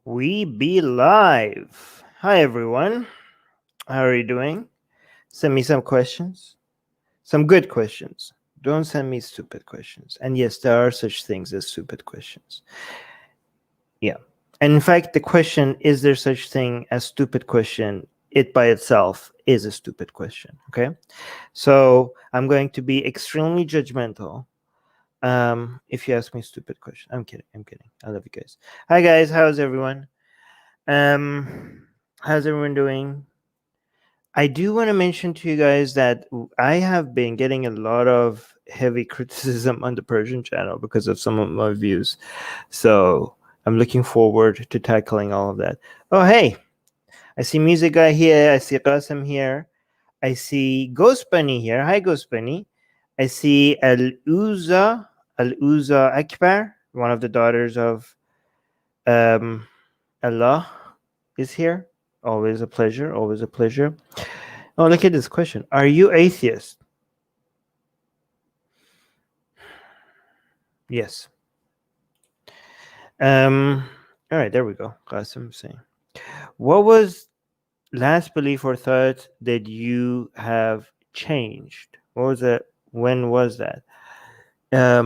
We be live. Hi everyone. How are you doing? Send me some questions. Some good questions. Don't send me stupid questions. And yes, there are such things as stupid questions. Yeah. And in fact, the question, is there such thing as stupid question? It by itself is a stupid question. Okay. So I'm going to be extremely judgmental. If you ask me a stupid question. I'm kidding. I love you guys. Hi guys, how's everyone? How's everyone doing? I do want to mention to you guys that I have been getting a lot of heavy criticism on the Persian channel because of some of my views. So I'm looking forward to tackling all of that. Oh, hey, I see Music Guy here. I see Qasim here. I see Ghostbunny here. Hi, Ghostbunny. I see Al-Uza Akbar, one of the daughters of Allah is here. Always a pleasure. Always a pleasure. Oh, look at this question. Are you atheist? Yes. All right, there we go. Qasim saying. What was last belief or thought that you have changed? What was that? When was that? I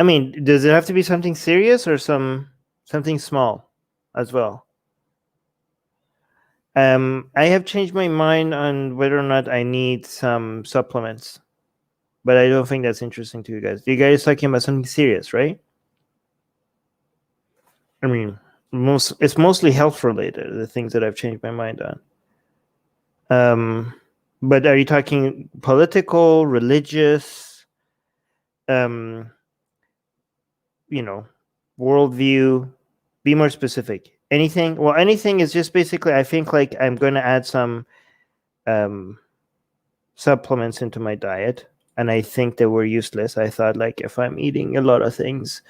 mean, does it have to be something serious or something small as well? I have changed my mind on whether or not I need some supplements, but I don't think that's interesting to you guys. You guys talking about something serious, right? I mean, it's mostly health related. The things that I've changed my mind on. But are you talking political, religious, worldview? Be more specific. Anything? Well, anything is just basically. I think like I'm going to add some supplements into my diet, and I think they were useless. I thought like if I'm eating a lot of things,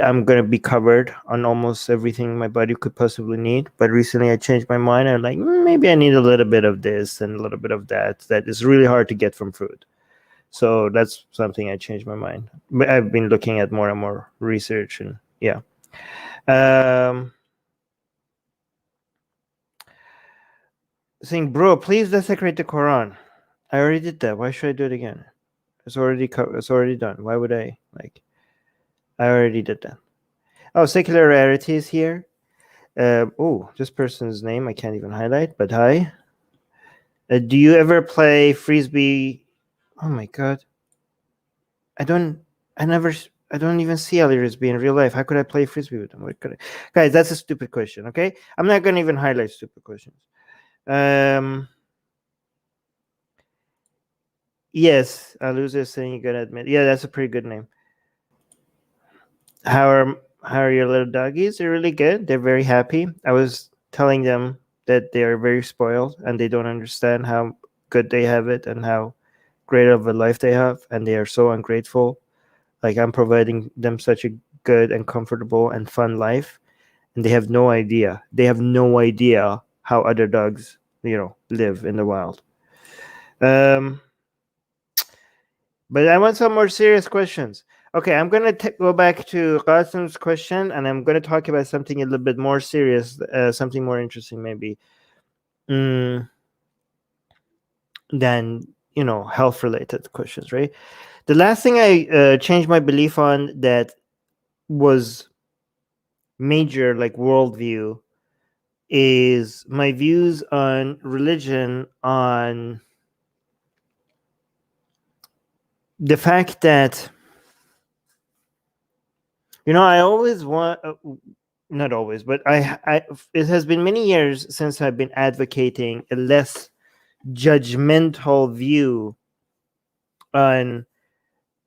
I'm going to be covered on almost everything my body could possibly need. But recently I changed my mind. I'm like, maybe I need a little bit of this and a little bit of that. That is really hard to get from food. So that's something I changed my mind. But I've been looking at more and more research and yeah. Saying, bro, please desecrate the Quran. I already did that. Why should I do it again? It's already done. Why would I like? I already did that. Oh, secular rarities here. Oh, this person's name I can't even highlight, but hi. Do you ever play frisbee? Oh my god, I don't even see Ali Risby in real life. How could I play frisbee with him? What could I? Guys, that's a stupid question. Okay, I'm not gonna even highlight stupid questions. Yes, Aluza is saying you gotta admit. Yeah, that's a pretty good name. How are your little doggies? They're really good. They're very happy. I was telling them that they are very spoiled and they don't understand how good they have it and how great of a life they have, and they are so ungrateful. Like I'm providing them such a good and comfortable and fun life, and they have no idea. They have no idea how other dogs, live in the wild. But I want some more serious questions. Okay, I'm going to go back to Qasim's question, and I'm going to talk about something a little bit more serious, something more interesting maybe than, health-related questions, right? The last thing I changed my belief on that was major, like worldview, is my views on religion, on the fact that I always want, not always, but it has been many years since I've been advocating a less judgmental view on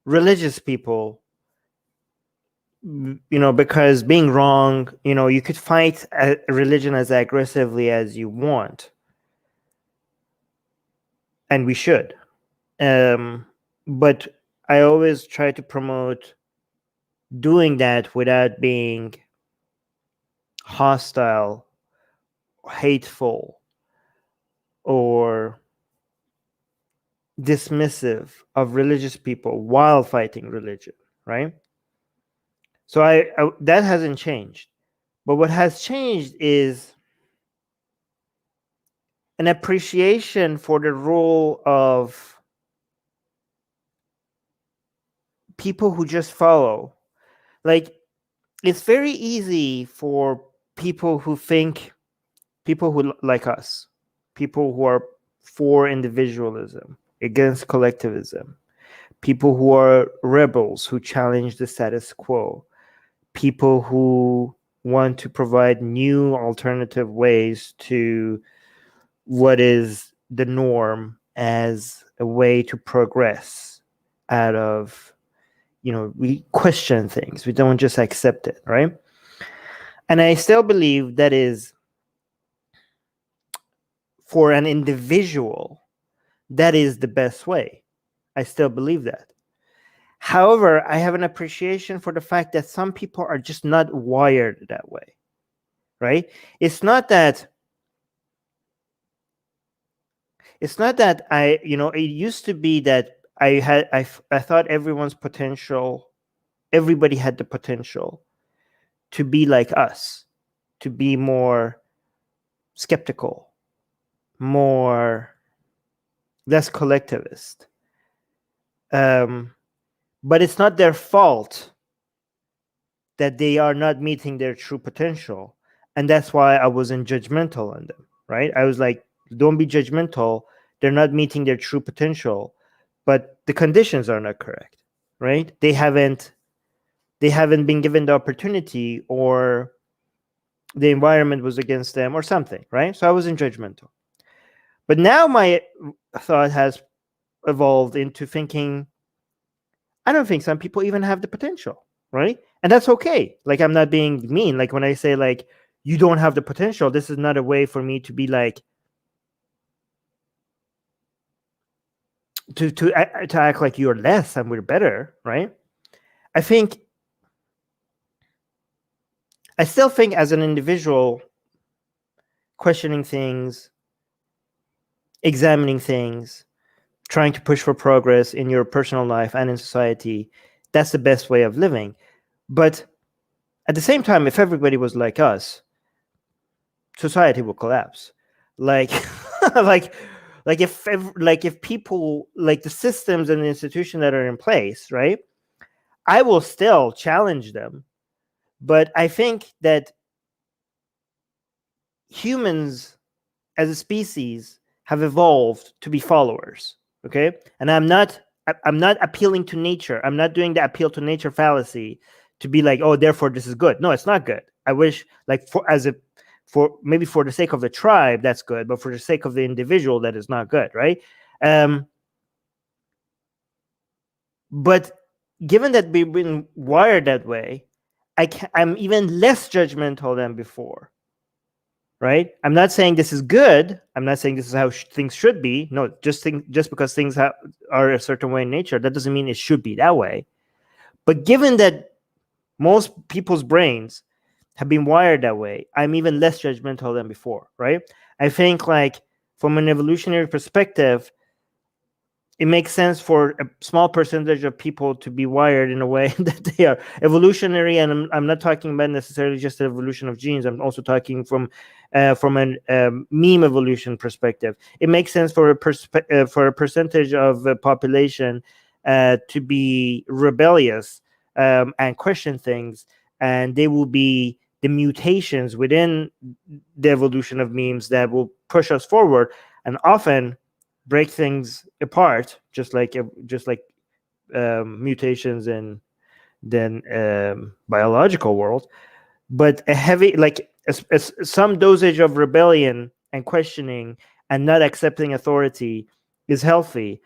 religious people, because being wrong, you could fight a religion as aggressively as you want, and we should. But I always try to promote doing that without being hostile, hateful, or dismissive of religious people while fighting religion, right? So I that hasn't changed. But what has changed is an appreciation for the role of people who just follow. Like, it's very easy for people who think, people who like us, people who are for individualism, against collectivism, people who are rebels who challenge the status quo, people who want to provide new alternative ways to what is the norm as a way to progress out of, we question things, we don't just accept it, right? And I still believe that is, for an individual, that is the best way. I still believe that. However, I have an appreciation for the fact that some people are just not wired that way, right? It's not that I, it used to be that I thought everybody had the potential to be like us, to be more skeptical, less collectivist. But it's not their fault that they are not meeting their true potential. And that's why I wasn't judgmental on them, right? I was like, don't be judgmental. They're not meeting their true potential, but the conditions are not correct, right? They haven't been given the opportunity, or the environment was against them or something, right? So I wasn't judgmental. But now my thought has evolved into thinking, I don't think some people even have the potential, right? And that's okay. Like, I'm not being mean. Like, when I say, like, you don't have the potential, this is not a way for me to be like, to act like you're less and we're better, right? I still think as an individual, questioning things, examining things, trying to push for progress in your personal life and in society, that's the best way of living. But at the same time, if everybody was like us, society will collapse. Like, if people, like the systems and the institutions that are in place, right? I will still challenge them, but I think that humans as a species have evolved to be followers. Okay, and I'm not appealing to nature. I'm not doing the appeal to nature fallacy to be like, oh, therefore this is good. No, it's not good. I wish, like, for maybe for the sake of the tribe, that's good, but for the sake of the individual, that is not good, right? But given that we've been wired that way, I'm even less judgmental than before, right? I'm not saying this is good. I'm not saying this is how things should be. No, just because things are a certain way in nature, that doesn't mean it should be that way. But given that most people's brains have been wired that way, I'm even less judgmental than before, right? I think, like, from an evolutionary perspective, it makes sense for a small percentage of people to be wired in a way that they are evolutionary. And I'm not talking about necessarily just the evolution of genes. I'm also talking from an meme evolution perspective. It makes sense for a percentage of the population to be rebellious and question things, and they will be the mutations within the evolution of memes that will push us forward, and often break things apart, just like mutations in then biological world. But a heavy, like, some dosage of rebellion and questioning and not accepting authority is healthy,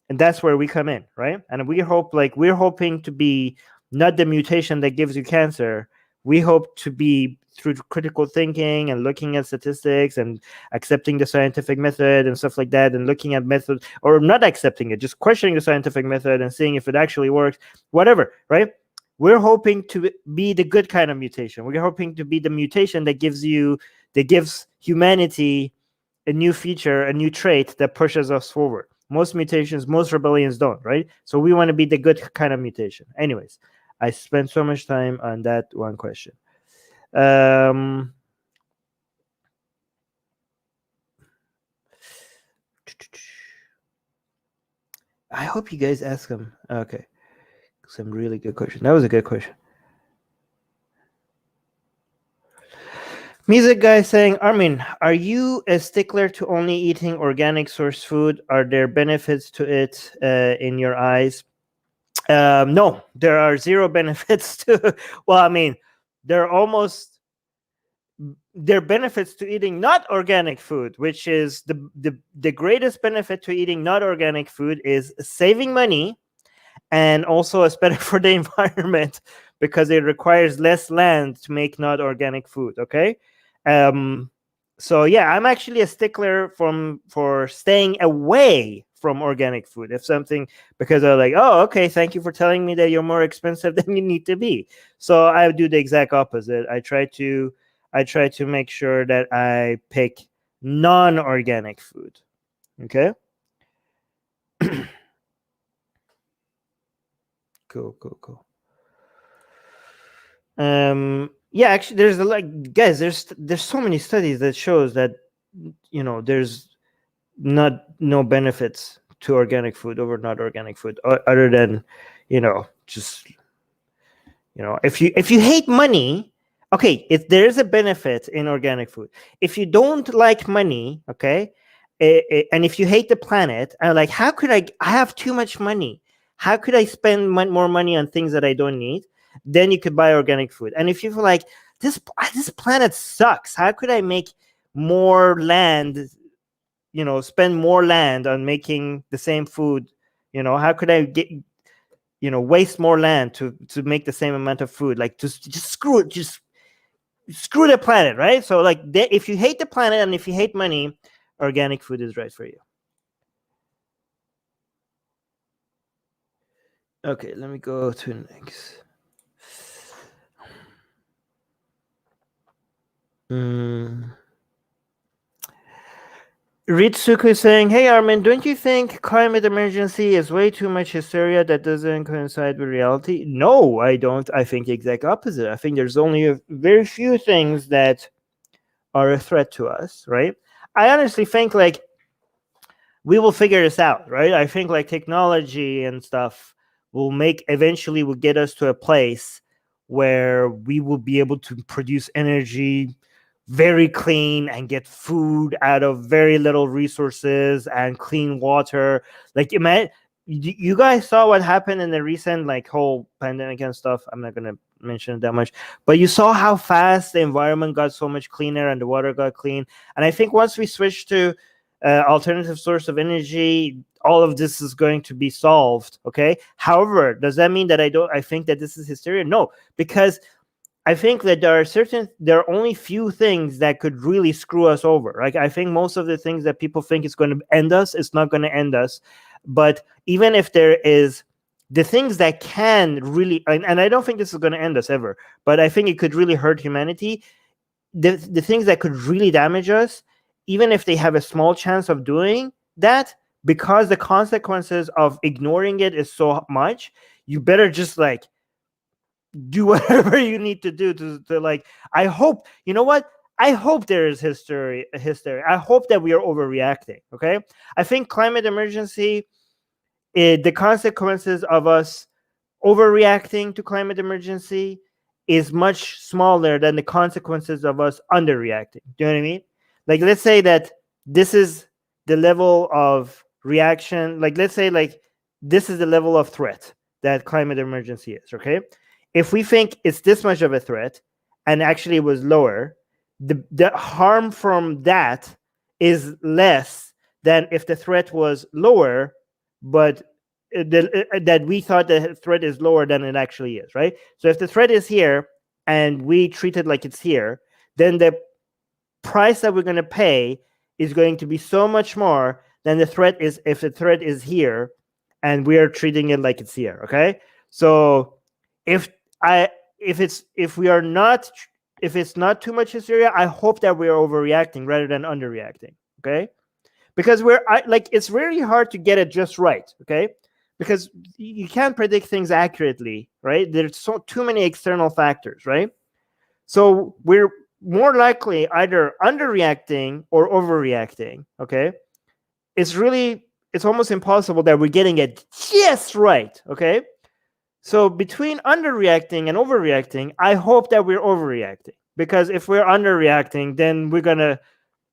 and that's where we come in, right? And we're hoping to be not the mutation that gives you cancer. We hope to be, through critical thinking and looking at statistics and accepting the scientific method and stuff like that, and looking at methods, or not accepting it, just questioning the scientific method and seeing if it actually works, whatever, right? We're hoping to be the good kind of mutation. We're hoping to be the mutation that gives humanity a new feature, a new trait that pushes us forward. Most rebellions don't, right? So we want to be the good kind of mutation. Anyways, I spent so much time on that one question. I hope you guys ask them. Okay, some really good question. That was a good question. Music guy saying, Armin, are you a stickler to only eating organic source food? Are there benefits to it in your eyes? No, there are zero benefits to. Well, I mean, there are benefits to eating not organic food, which is the greatest benefit to eating not organic food is saving money, and also it's better for the environment because it requires less land to make not organic food. Okay. So yeah, I'm actually a stickler for staying away from organic food. If something, because I'm like, oh, okay, thank you for telling me that you're more expensive than you need to be. So I do the exact opposite. I try to make sure that I pick non-organic food. Okay. Cool. Yeah, actually there's guys, there's so many studies that shows that there's no benefits to organic food over not organic food, other than just if you hate money. Okay, if there's a benefit in organic food, if you don't like money, okay, and if you hate the planet, and like, how could I have too much money? How could I spend more money on things that I don't need? Then you could buy organic food. And if you feel like this planet sucks, how could I make more land? Spend more land on making the same food. How could I get waste more land to make the same amount of food? Like, just screw it, just screw the planet, right? So like, if you hate the planet and if you hate money, organic food is right for you. Okay, let me go to next. Ritsuku is saying, hey Armin, don't you think climate emergency is way too much hysteria that doesn't coincide with reality? No, I don't. I think the exact opposite. I think there's only a very few things that are a threat to us, right? I honestly think like we will figure this out, right? I think like technology and stuff eventually will get us to a place where we will be able to produce energy very clean and get food out of very little resources and clean water. Like, you guys saw what happened in the recent like whole pandemic and stuff. I'm not gonna mention it that much, but you saw how fast the environment got so much cleaner and the water got clean. And I think once we switch to alternative source of energy, all of this is going to be solved. Okay. However, does that mean that I think that this is hysteria? No, because I think that there are only few things that could really screw us over. Like, I think most of the things that people think is going to end us, it's not going to end us. But even if there is the things that can really, and I don't think this is going to end us ever, but I think it could really hurt humanity. The things that could really damage us, even if they have a small chance of doing that, because the consequences of ignoring it is so much, you better just like do whatever you need to do to like, I hope, I hope there is history. I hope that we are overreacting. Okay. I think climate emergency, the consequences of us overreacting to climate emergency is much smaller than the consequences of us underreacting. Do you know what I mean? Like, let's say that this is the level of reaction. Like, let's say like this is the level of threat that climate emergency is. Okay. If we think it's this much of a threat and actually it was lower, the harm from that is less than if the threat was lower, but that we thought the threat is lower than it actually is, right? So if the threat is here and we treat it like it's here, then the price that we're going to pay is going to be so much more than the threat is if the threat is here and we are treating it like it's here. Okay. So if it's not too much hysteria, I hope that we are overreacting rather than underreacting. Okay. Because it's really hard to get it just right. Okay. because you can't predict things accurately, right? There's too many external factors, right? So we're more likely either underreacting or overreacting. Okay, it's almost impossible that we're getting it just right. Okay, so between underreacting and overreacting, I hope that we're overreacting, because if we're underreacting, then we're gonna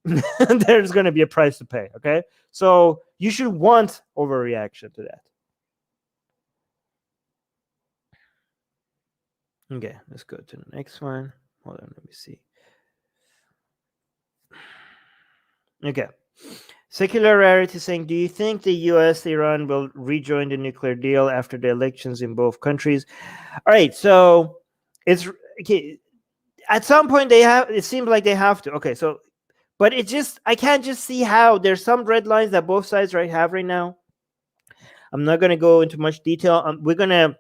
there's gonna be a price to pay. Okay, so you should want overreaction to that. Okay, let's go to the next one. Hold on, let me see. Okay. Secular Rarity saying, do you think the US, Iran will rejoin the nuclear deal after the elections in both countries? All right, so it's okay. At some point they have, it seems like they have to. Okay, so but it just, I can't just see how. There's some red lines that both sides have right now. I'm not gonna go into much detail. We're gonna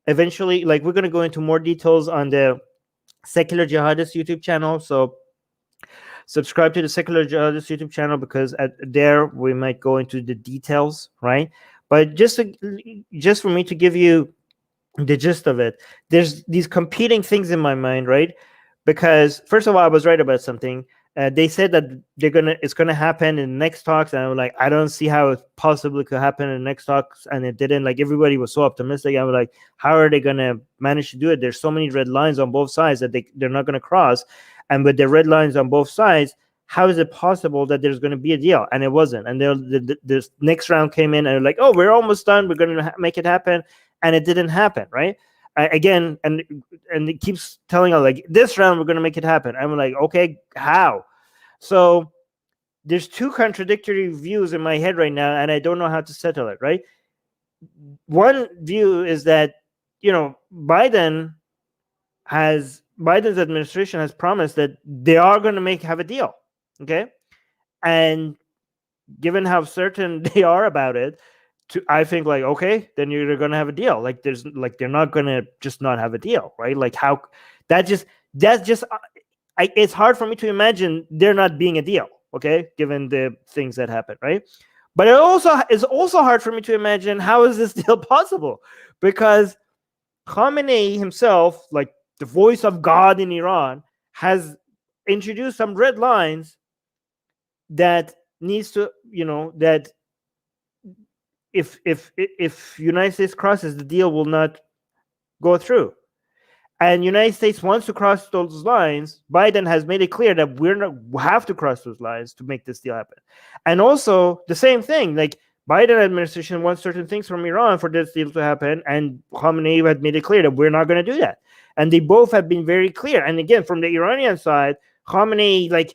eventually, like, we're gonna go into more details on the Secular Jihadist YouTube channel. So subscribe to the Secular Jihadist YouTube channel, because there we might go into the details, right? But just for me to give you the gist of it, there's these competing things in my mind, right? Because first of all, I was right about something. They said that it's gonna happen in the next talks, and I'm like, I don't see how it possibly could happen in the next talks, and it didn't. Like, everybody was so optimistic. I was like, how are they gonna manage to do it? There's so many red lines on both sides that they're not gonna cross, and with the red lines on both sides, how is it possible that there's going to be a deal? And it wasn't. And the next round came in, and they're like, oh, we're almost done. We're going to make it happen. And it didn't happen, right? Again, and it keeps telling us, like, this round, we're going to make it happen. I'm like, okay, how? So there's two contradictory views in my head right now, and I don't know how to settle it, right? One view is that, Biden's administration has promised that they are going to have a deal. Okay. And given how certain they are about it, I think, like, okay, then you're going to have a deal. Like, they're not going to just not have a deal, right? Like, how that's just it's hard for me to imagine there not being a deal. Okay. Given the things that happen, right? But it's also hard for me to imagine how is this deal possible, because Khamenei himself, like the voice of God in Iran, has introduced some red lines that needs to, that if United States crosses, the deal will not go through. And United States wants to cross those lines. Biden has made it clear that we have to cross those lines to make this deal happen. And also the same thing, like, Biden administration wants certain things from Iran for this deal to happen, and Khamenei had made it clear that we're not going to do that. And they both have been very clear. And again, from the Iranian side, Khamenei, like,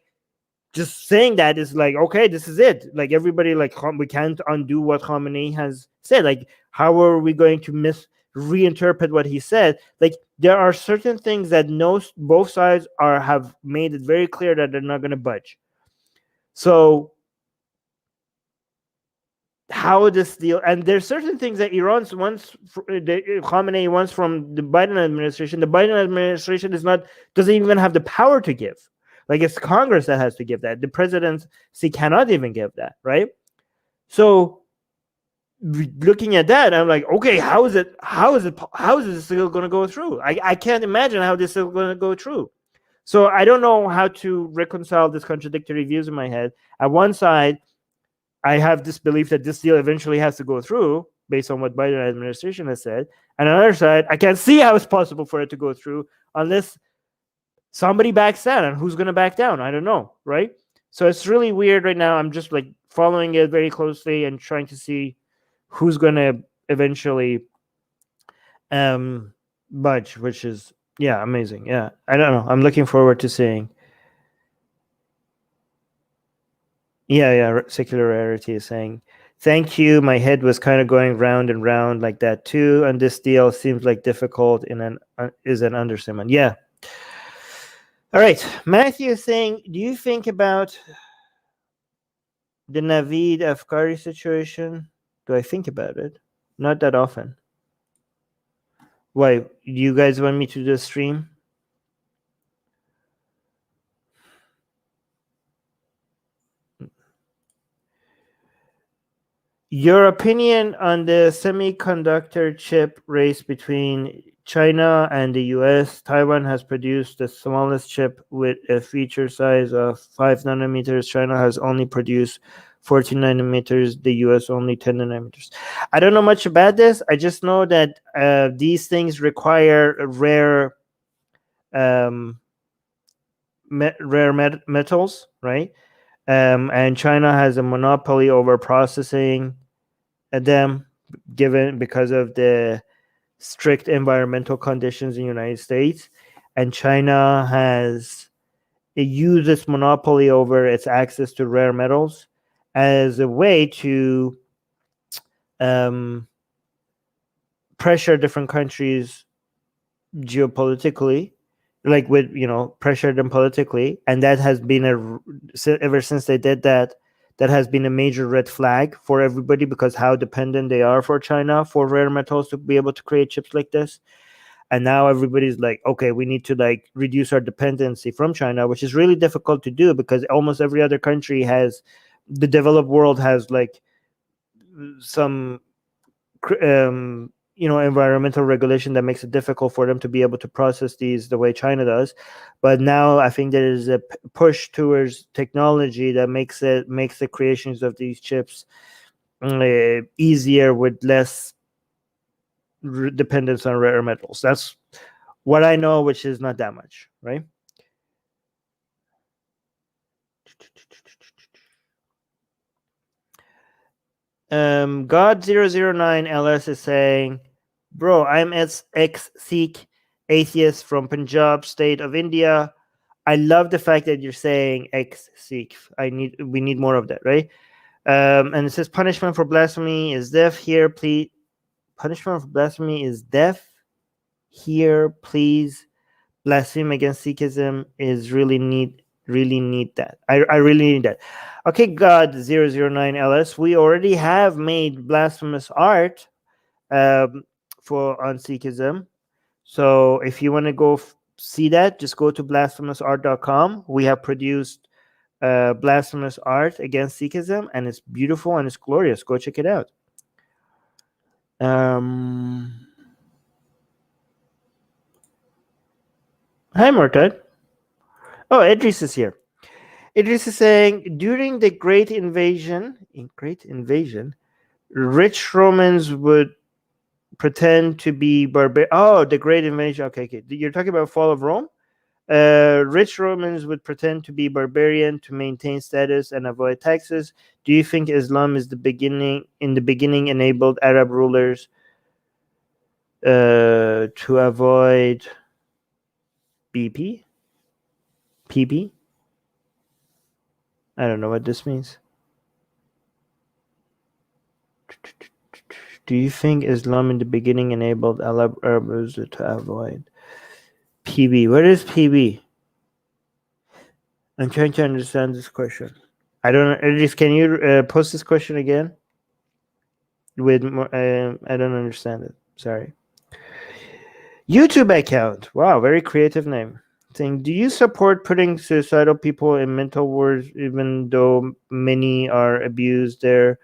just saying that is like, okay, this is it. Like, everybody, like, we can't undo what Khamenei has said. Like, how are we going to reinterpret what he said? Like, there are certain things that both sides have made it very clear that they're not going to budge. So how this deal, and there's certain things that Khamenei wants from the Biden administration. The Biden administration doesn't even have the power to give. Like, it's Congress that has to give that. The presidency cannot even give that, right? So looking at that, I'm like, okay, how is this still going to go through? I can't imagine how this is going to go through. So I don't know how to reconcile these contradictory views in my head. At one side, I have this belief that this deal eventually has to go through based on what Biden administration has said. And on the other side, I can't see how it's possible for it to go through unless somebody backs down. And who's going to back down? I don't know, right? So it's really weird right now. I'm just, like, following it very closely and trying to see who's going to eventually budge, which is, yeah, amazing. Yeah, I don't know. I'm looking forward to seeing. Yeah, Secular Rarity is saying, thank you. My head was kind of going round and round like that too. And this deal seems like difficult is an understatement. Yeah. All right. Matthew is saying, do you think about the Naveed Afkari situation? Do I think about it? Not that often. Why? Do you guys want me to do a stream? Your opinion on the semiconductor chip race between China and the US. Taiwan has produced the smallest chip with a feature size of 5 nanometers. China has only produced 14 nanometers, the US only 10 nanometers. I don't know much about this. I just know that these things require rare metals, right? And China has a monopoly over processing them, given because of the strict environmental conditions in the United States, and China has used its monopoly over its access to rare metals as a way to pressure different countries geopolitically, like with pressure them politically, and that has been ever since they did that. That has been a major red flag for everybody because how dependent they are for China for rare metals to be able to create chips like this. And now everybody's like, okay, we need to like reduce our dependency from China, which is really difficult to do because almost every other country has, the developed world has like some environmental regulation that makes it difficult for them to be able to process these the way China does. But now I think there is a push towards technology that makes the creations of these chips easier with less dependence on rare metals. That's what I know, which is not that much, right? God009 LS is saying, bro, I'm ex-Sikh atheist from Punjab state of India. I love the fact that you're saying ex-Sikh. We need more of that, right? And it says punishment for blasphemy is death here, please. Punishment for blasphemy is death here, please. Blaspheme against Sikhism is really need that. I really need that. Okay, God009 LS, we already have made blasphemous art for on Sikhism. So if you want to go see that, just go to blasphemousart.com. We have produced blasphemous art against Sikhism, and it's beautiful and it's glorious. Go check it out. Hi, Murtad. Oh, Idris is here. Idris is saying, during the Great Invasion, rich Romans would pretend to be barbarian. Oh, the Great Invasion. Okay. You're talking about fall of Rome? Rich Romans would pretend to be barbarian to maintain status and avoid taxes. Do you think Islam is in the beginning enabled Arab rulers to avoid PP? I don't know what this means. Do you think Islam in the beginning enabled Arabs to avoid PB? What is PB? I'm trying to understand this question. I don't know. Idris, can you post this question again? With more, I don't understand it. Sorry. YouTube account. Wow, very creative name. Saying, do you support putting suicidal people in mental wards, even though many are abused there?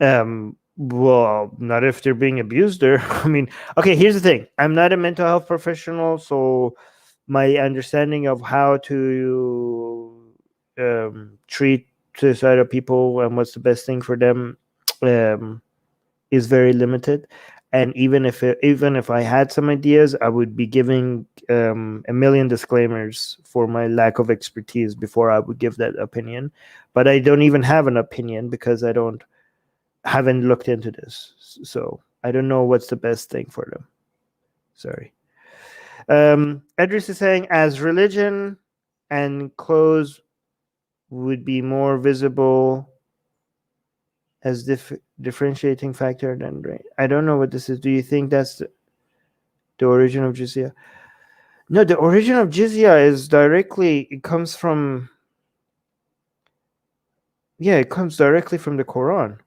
Well, not if they're being abused there. I mean, okay, here's the thing. I'm not a mental health professional, so my understanding of how to treat suicidal people and what's the best thing for them is very limited. And even if I had some ideas, I would be giving a million disclaimers for my lack of expertise before I would give that opinion. But I don't even have an opinion because I haven't looked into this, so I don't know what's the best thing for them. Sorry. Edris is saying, as religion and clothes would be more visible as differentiating factor than race. I don't know what this is. Do you think that's the origin of jizya? No, the origin of jizya is directly, it comes from the Quran.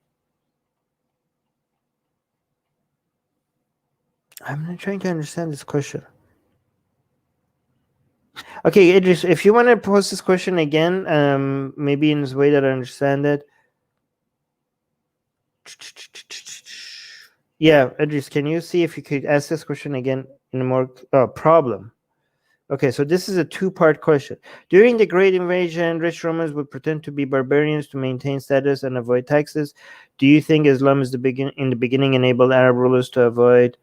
I'm not trying to understand this question. Okay, Idris, if you want to post this question again, maybe in this way that I understand it. Yeah, Idris, can you see if you could ask this question again in a more problem? Okay, so this is a two-part question. During the Great Invasion, rich Romans would pretend to be barbarians to maintain status and avoid taxes. Do you think Islam is in the beginning enabled Arab rulers to avoid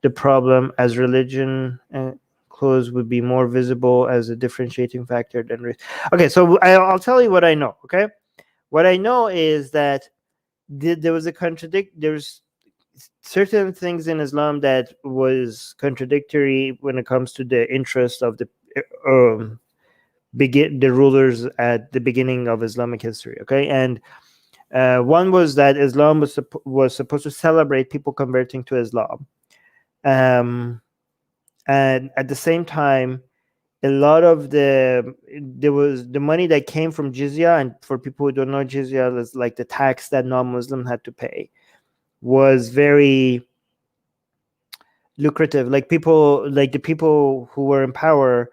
the problem, as religion clothes would be more visible as a differentiating factor than race? Okay, so I'll tell you what I know. Okay, what I know is that there was a there's certain things in Islam that was contradictory when it comes to the interest of the the rulers at the beginning of Islamic history. Okay, and one was that Islam was supposed to celebrate people converting to Islam, and at the same time, a lot of there was the money that came from jizya, and for people who don't know, jizya is like the tax that non-Muslim had to pay, was very lucrative. Like the people who were in power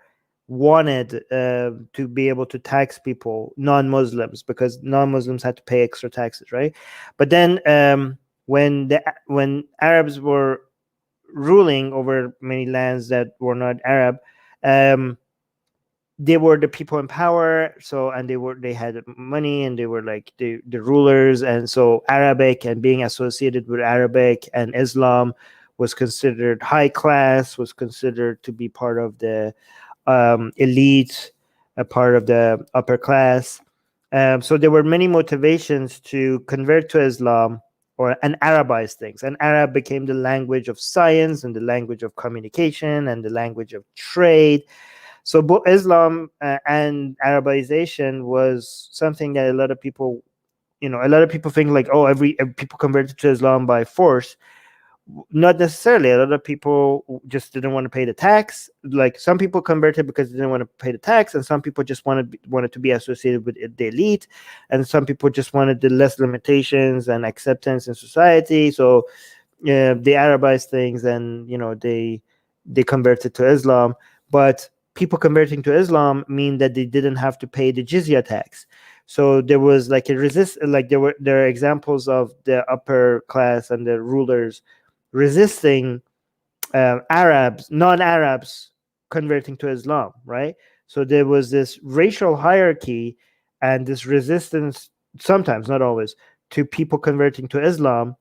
wanted to be able to tax people, non-Muslims, because non-Muslims had to pay extra taxes, right? But then when Arabs were ruling over many lands that were not Arab, they were the people in power, so, and they had money, and they were like the rulers, and so Arabic and being associated with Arabic and Islam was considered high class, was considered to be part of the elite, a part of the upper class. So there were many motivations to convert to Islam and Arabize things, and Arab became the language of science and the language of communication and the language of trade. So both Islam and Arabization was something that a lot of people think like, oh, every people converted to Islam by force. Not necessarily. A lot of people just didn't want to pay the tax. Like, some people converted because they didn't want to pay the tax, and some people just wanted to be associated with the elite, and some people just wanted the less limitations and acceptance in society. So they Arabized things, and they converted to Islam. But people converting to Islam mean that they didn't have to pay the jizya tax. So there was like there are examples of the upper class and the rulers resisting non-Arabs converting to Islam, right? So there was this racial hierarchy and this resistance, sometimes, not always, to people converting to Islam,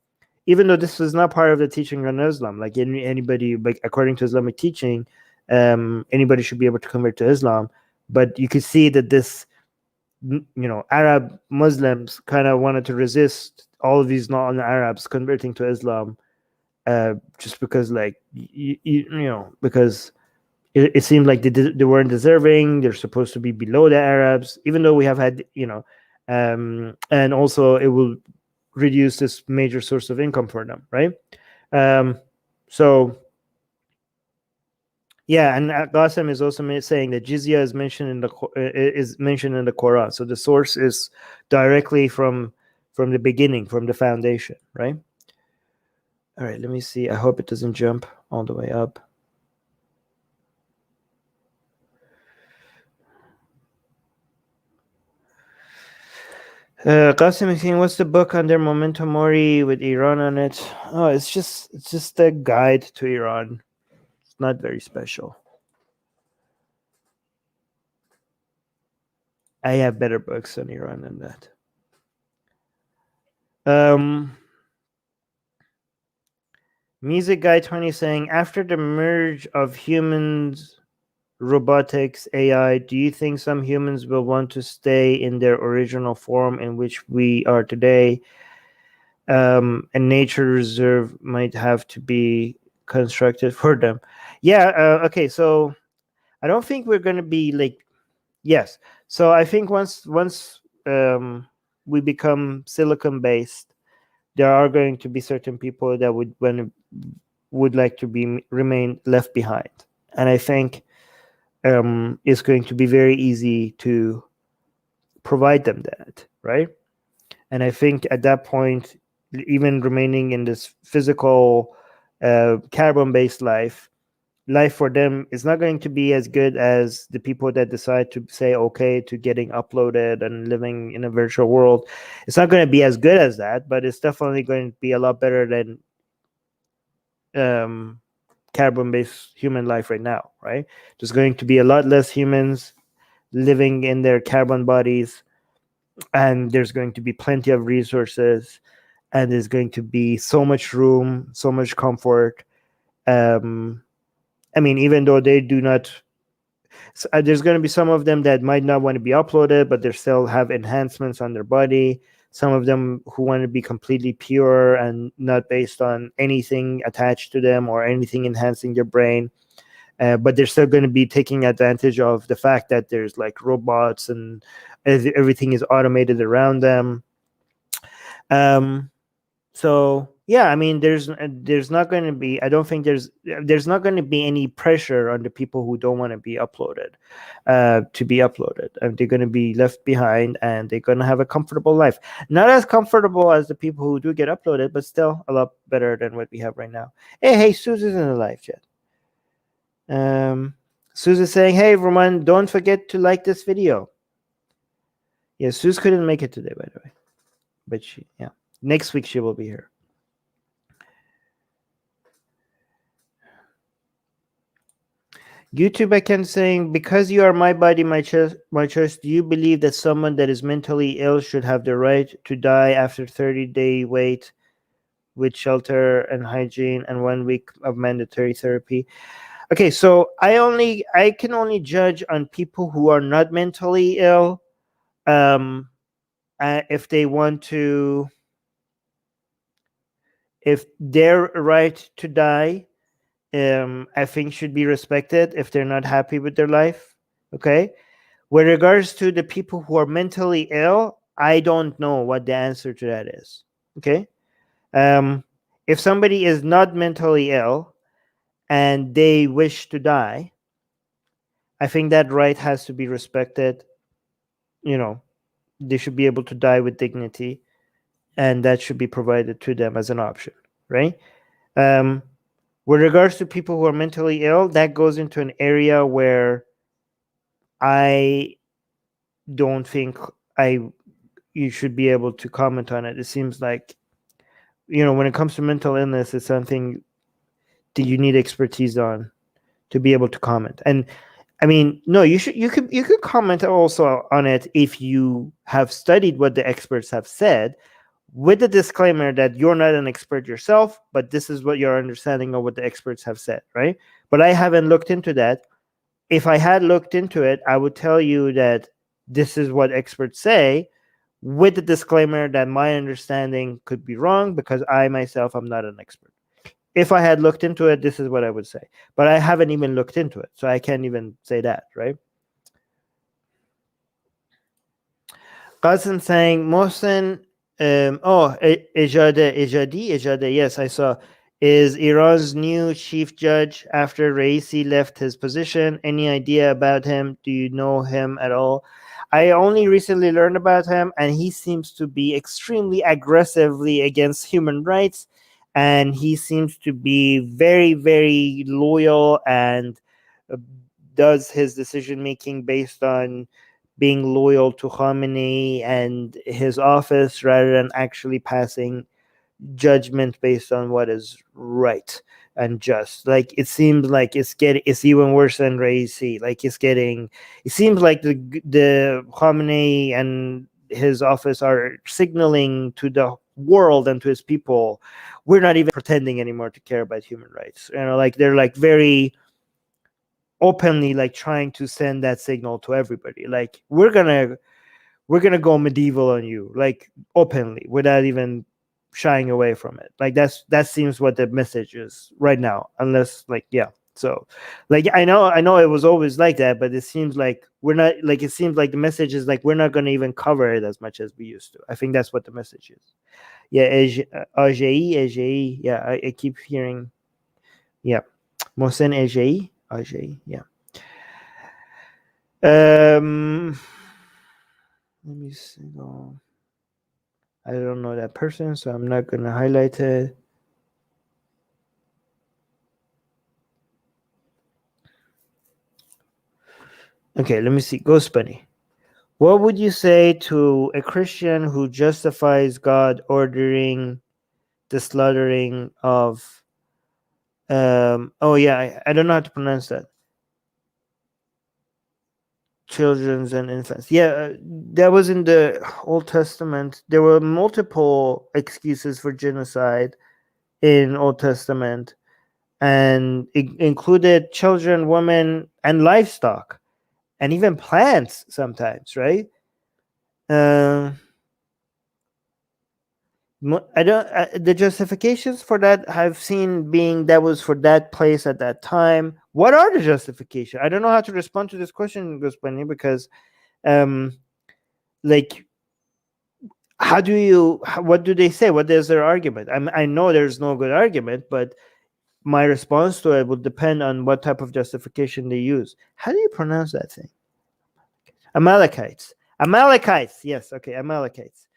even though this was not part of the teaching on Islam. Like anybody, like according to Islamic teaching, anybody should be able to convert to Islam. But you could see that this, Arab Muslims kind of wanted to resist all of these non-Arabs converting to Islam, just because, like, because it seemed like they weren't deserving. They're supposed to be below the Arabs, even though we have had, and also it will reduce this major source of income for them, right? So yeah, and Qasim is also saying that jizya is mentioned in the Quran. So the source is directly from the beginning, from the foundation, right? All right, let me see. I hope it doesn't jump all the way up. Qasim is saying, what's the book under Memento Mori with Iran on it? Oh, it's just a guide to Iran. It's not very special. I have better books on Iran than that. Music Guy 20 saying, after the merge of humans, robotics, AI, do you think some humans will want to stay in their original form in which we are today? And nature reserve might have to be constructed for them. Yeah, okay, so I don't think we're going to be like, yes. So I think once we become silicon based, there are going to be certain people that would like to remain left behind, and I think it's going to be very easy to provide them that, right? And I think at that point, even remaining in this physical carbon-based life, life for them is not going to be as good as the people that decide to say okay to getting uploaded and living in a virtual world. It's not going to be as good as that, but it's definitely going to be a lot better than carbon-based human life right now, right? There's going to be a lot less humans living in their carbon bodies, and there's going to be plenty of resources, and there's going to be so much room, so much comfort. I mean, even though they do not, there's going to be some of them that might not want to be uploaded, but they still have enhancements on their body. Some of them who want to be completely pure and not based on anything attached to them or anything enhancing their brain. But they're still going to be taking advantage of the fact that there's like robots and everything is automated around them. So yeah, I mean, there's not going to be. I don't think there's not going to be any pressure on the people who don't want to be uploaded, to be uploaded. And they're going to be left behind, and they're going to have a comfortable life. Not as comfortable as the people who do get uploaded, but still a lot better than what we have right now. Hey, Susan's in the live chat. Susan's saying, "Hey everyone, don't forget to like this video." Yeah, Suze couldn't make it today, by the way, but next week she will be here. YouTube account saying, because you are my body, my choice, do you believe that someone that is mentally ill should have the right to die after 30-day wait with shelter and hygiene and 1 week of mandatory therapy? Okay, so I can only judge on people who are not mentally ill, if they want to, if their right to die, I think should be respected if they're not happy with their life. Okay. With regards to the people who are mentally ill, I don't know what the answer to that is. Okay. If somebody is not mentally ill and they wish to die, I think that right has to be respected. You know, they should be able to die with dignity, and that should be provided to them as an option, right? With regards to people who are mentally ill, that goes into an area where I don't think you should be able to comment on it. It seems like, when it comes to mental illness, it's something that you need expertise on to be able to comment. And I mean, no, you could comment also on it if you have studied what the experts have said, with the disclaimer that you're not an expert yourself, but this is what your understanding of what the experts have said, right? But I haven't looked into that. If I had looked into it, I would tell you that this is what experts say, with the disclaimer that my understanding could be wrong because I myself am not an expert. If I had looked into it, this is what I would say. But I haven't even looked into it, so I can't even say that, right? Qasim saying, Mohsen, Ejade, yes, I saw, is Iran's new chief judge after Raisi left his position. Any idea about him? Do you know him at all? I only recently learned about him, and he seems to be extremely aggressively against human rights, and he seems to be very, very loyal and does his decision making based on being loyal to Khamenei and his office rather than actually passing judgment based on what is right and just. Like, it seems like it's even worse than Raisi. Like, it seems like the Khamenei and his office are signaling to the world and to his people, we're not even pretending anymore to care about human rights. Like, they're like very openly like trying to send that signal to everybody, like we're gonna go medieval on you, like openly, without even shying away from it. Like, that seems what the message is right now, unless so like I know it was always like that, but it seems like we're not, like it seems like the message is like we're not going to even cover it as much as we used to. I think that's what the message is. AGI, yeah, I keep hearing, yeah, Mohsen AGI, yeah. Let me see. I don't know that person, so I'm not gonna highlight it. Okay, let me see. Ghostbunny. What would you say to a Christian who justifies God ordering the slaughtering of oh yeah, I don't know how to pronounce that. Children's and infants. Yeah, that was in the Old Testament. There were multiple excuses for genocide in Old Testament, and it included children, women, and livestock, and even plants sometimes, right? Uh, I don't. The justifications for that I've seen being that was for that place at that time. What are the justifications? I don't know how to respond to this question, Guspani, because, like, how do you? What do they say? What is their argument? I know there's no good argument, but my response to it would depend on what type of justification they use. How do you pronounce that thing? Amalekites. Amalekites. Yes. Okay. Amalekites.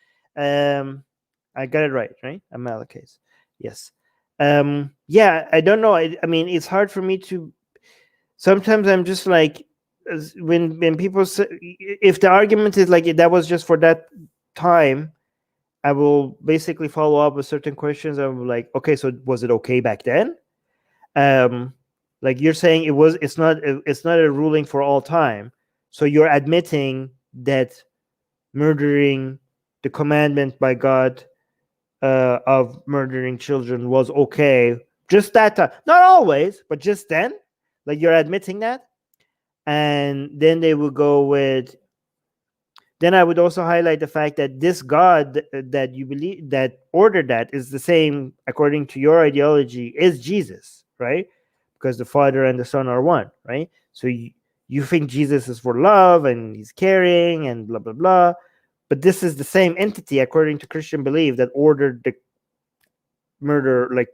I got it right? Amalekites. Yes. Yeah, I don't know. I mean, it's hard for me to. Sometimes I'm just like, when people say, if the argument is like that was just for that time, I will basically follow up with certain questions. I'm like, okay, so was it okay back then? Like you're saying, it's not a ruling for all time. So you're admitting that murdering, the commandment by God of murdering children was okay just that time. Not always, but just then. Like you're admitting that. And then they would go with. Then I would also highlight the fact that this God that you believe that ordered that is the same, according to your ideology, is Jesus, right? Because the Father and the Son are one, right? So you think Jesus is for love and he's caring and blah blah blah, but this is the same entity, according to Christian belief, that ordered the murder. Like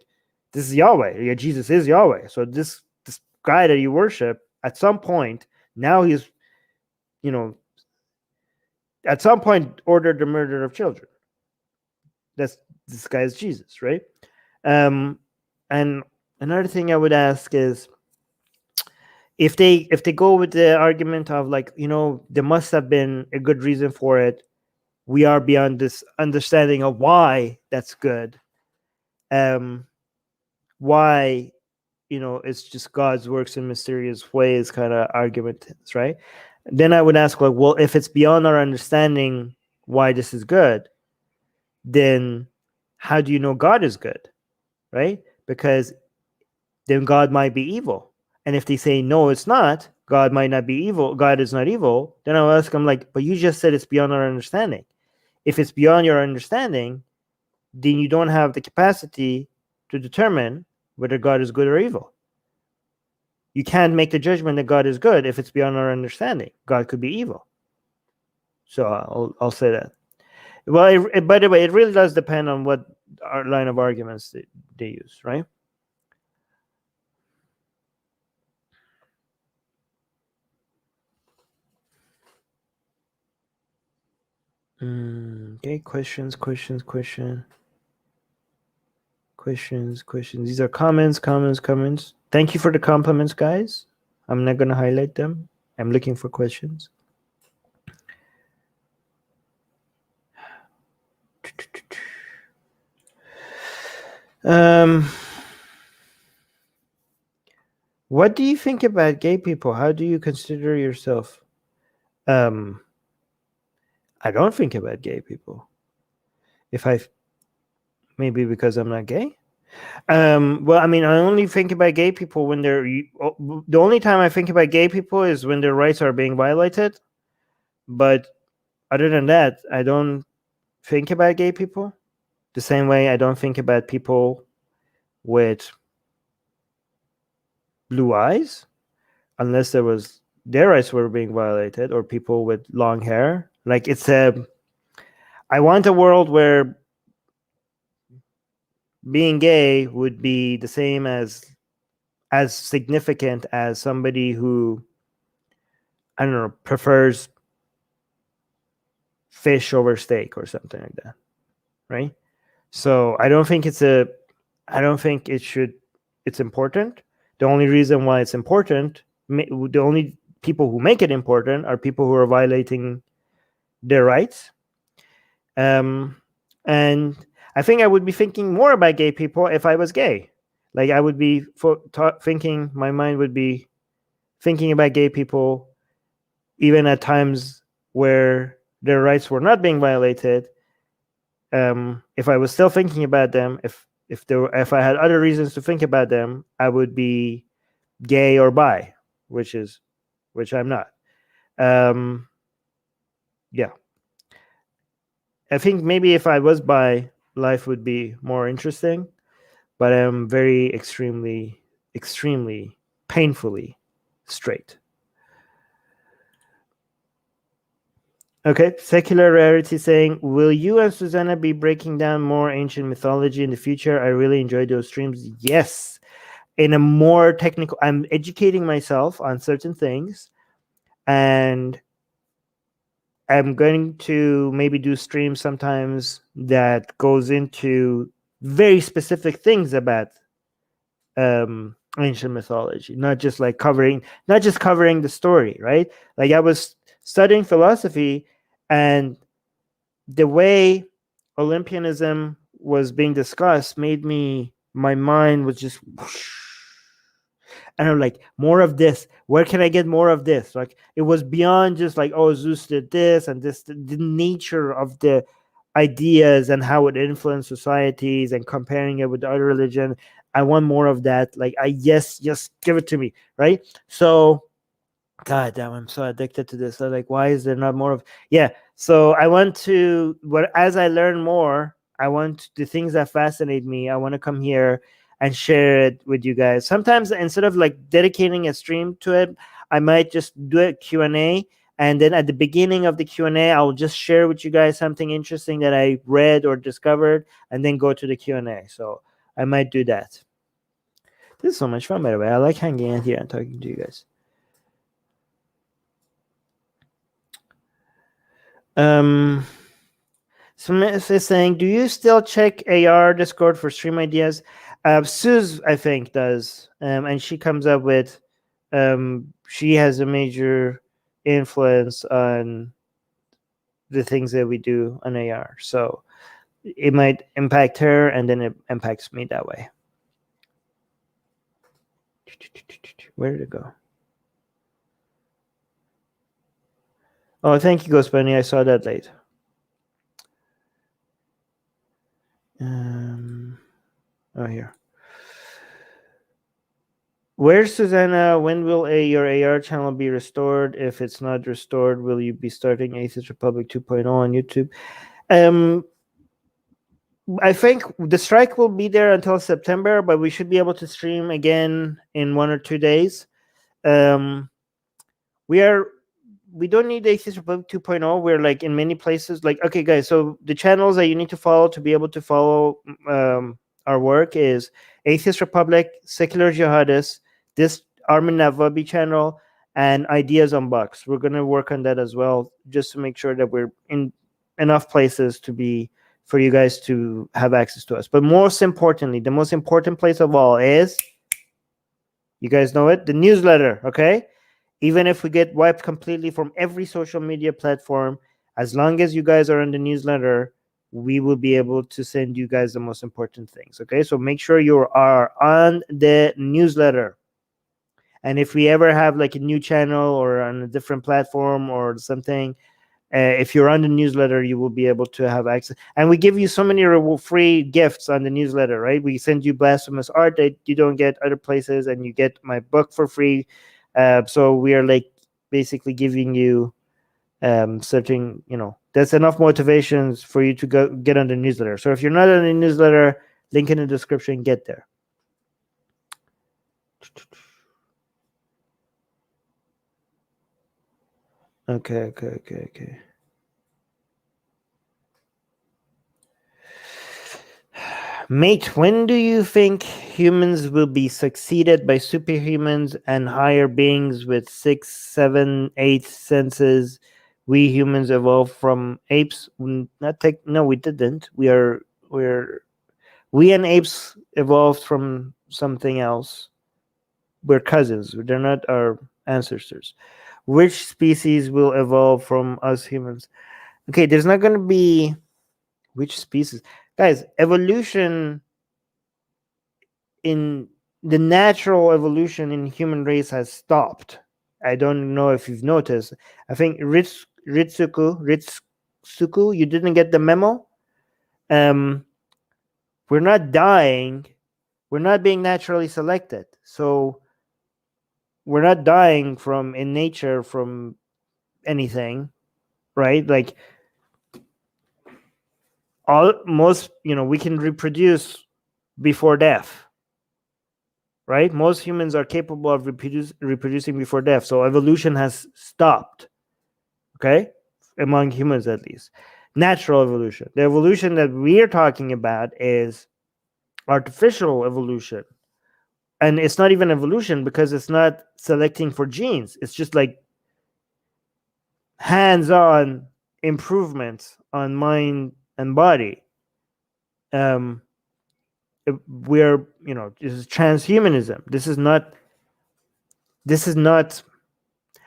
this is Yahweh. Yeah, Jesus is Yahweh. So this guy that you worship, at some point, now he's, you know, at some point ordered the murder of children. This guy is Jesus, right? And another thing I would ask is, if they go with the argument of like, there must have been a good reason for it. We are beyond this understanding of why that's good. Why, it's just God's works in mysterious ways kind of argument, right? Then I would ask, like, well, if it's beyond our understanding why this is good, then how do you know God is good, right? Because then God might be evil. And if they say, no, it's not, God might not be evil, God is not evil, then I'll ask them, like, but you just said it's beyond our understanding. If it's beyond your understanding, then you don't have the capacity to determine whether God is good or evil. You can't make the judgment that God is good if it's beyond our understanding. God could be evil. So I'll say that. Well, by the way, it really does depend on what line of arguments they use, right? Okay, questions. These are comments. Thank you for the compliments, guys. I'm not going to highlight them. I'm looking for questions. What do you think about gay people? How do you consider yourself? I don't think about gay people. Maybe because I'm not gay. Well, I mean, I only think about gay people when the only time I think about gay people is when their rights are being violated. But other than that, I don't think about gay people the same way I don't think about people with blue eyes, unless their rights were being violated, or people with long hair. Like I want a world where being gay would be the same as significant as somebody who, I don't know, prefers fish over steak or something like that, right? So I don't think it's important. The only reason why it's important, the only people who make it important are people who are violating their rights. And I think I would be thinking more about gay people if I was gay. Like I would be thinking, my mind would be thinking about gay people even at times where their rights were not being violated. If I was still thinking about them, if I had other reasons to think about them, I would be gay or bi, which I'm not. Yeah. I think maybe if I was bi, life would be more interesting, but I'm very extremely painfully straight. Okay, Secular Rarity saying, will you and Susanna be breaking down more ancient mythology in the future? I really enjoy those streams. Yes. In a more technical, I'm educating myself on certain things, and I'm going to maybe do streams sometimes that goes into very specific things about ancient mythology, not just covering the story, right? Like I was studying philosophy, and the way Olympianism was being discussed made my mind was just whoosh. And I'm like, more of this. Where can I get more of this? Like it was beyond just like, oh, Zeus did this and this. The nature of the ideas and how it influenced societies and comparing it with other religion. I want more of that. Like just give it to me, right? So, God damn, I'm so addicted to this. So like, why is there not more of? Yeah. So I want to. As I learn more, I want the things that fascinate me. I want to come here and share it with you guys. Sometimes instead of dedicating a stream to it, I might just do a Q&A, and then at the beginning of the Q&A, I'll just share with you guys something interesting that I read or discovered, and then go to the Q&A. So I might do that. This is so much fun, by the way. I like hanging out here and talking to you guys. Smith is saying, do you still check AR Discord for stream ideas? Suze, I think, does. And she comes up with, she has a major influence on the things that we do on AR. So it might impact her, and then it impacts me that way. Where did it go? Oh, thank you, Ghostbunny. I saw that late. Oh, here. Where's Susanna? When will your AR channel be restored? If it's not restored, will you be starting Atheist Republic 2.0 on YouTube? I think the strike will be there until September, but we should be able to stream again in 1 or 2 days. We don't need Atheist Republic 2.0. We're in many places. Okay, guys, so the channels that you need to follow to be able to follow our work is Atheist Republic, Secular Jihadists, this Armin Navabi channel, and Ideas on Bucks. We're going to work on that as well, just to make sure that we're in enough places for you guys to have access to us. But most importantly, the most important place of all is, you guys know it, the newsletter, okay? Even if we get wiped completely from every social media platform, as long as you guys are on the newsletter, we will be able to send you guys the most important things, okay? So make sure you are on the newsletter. And if we ever have a new channel or on a different platform or something, if you're on the newsletter, you will be able to have access. And we give you so many free gifts on the newsletter, right? We send you Blasphemous Art that you don't get other places, and you get my book for free. So we are basically giving you certain, that's enough motivations for you to go get on the newsletter. So if you're not on the newsletter, link in the description, get there. Okay. Mate, when do you think humans will be succeeded by superhumans and higher beings with 6, 7, 8 senses? We humans evolved from apes. No, we didn't. We and apes evolved from something else. We're cousins. They're not our ancestors. Which species will evolve from us humans? Okay, there's not going to be which species. Guys, evolution in the natural evolution in human race has stopped. I don't know if you've noticed. I think Ritsuku, you didn't get the memo. We're not dying. We're not being naturally selected. So we're not dying from in nature from anything, right? Like most, we can reproduce before death, right? Most humans are capable of reproducing before death. So evolution has stopped, okay? Among humans, at least. Natural evolution. The evolution that we're talking about is artificial evolution. And it's not even evolution because it's not selecting for genes. It's just like hands-on improvements on mind and body. We're, this is transhumanism. This is not.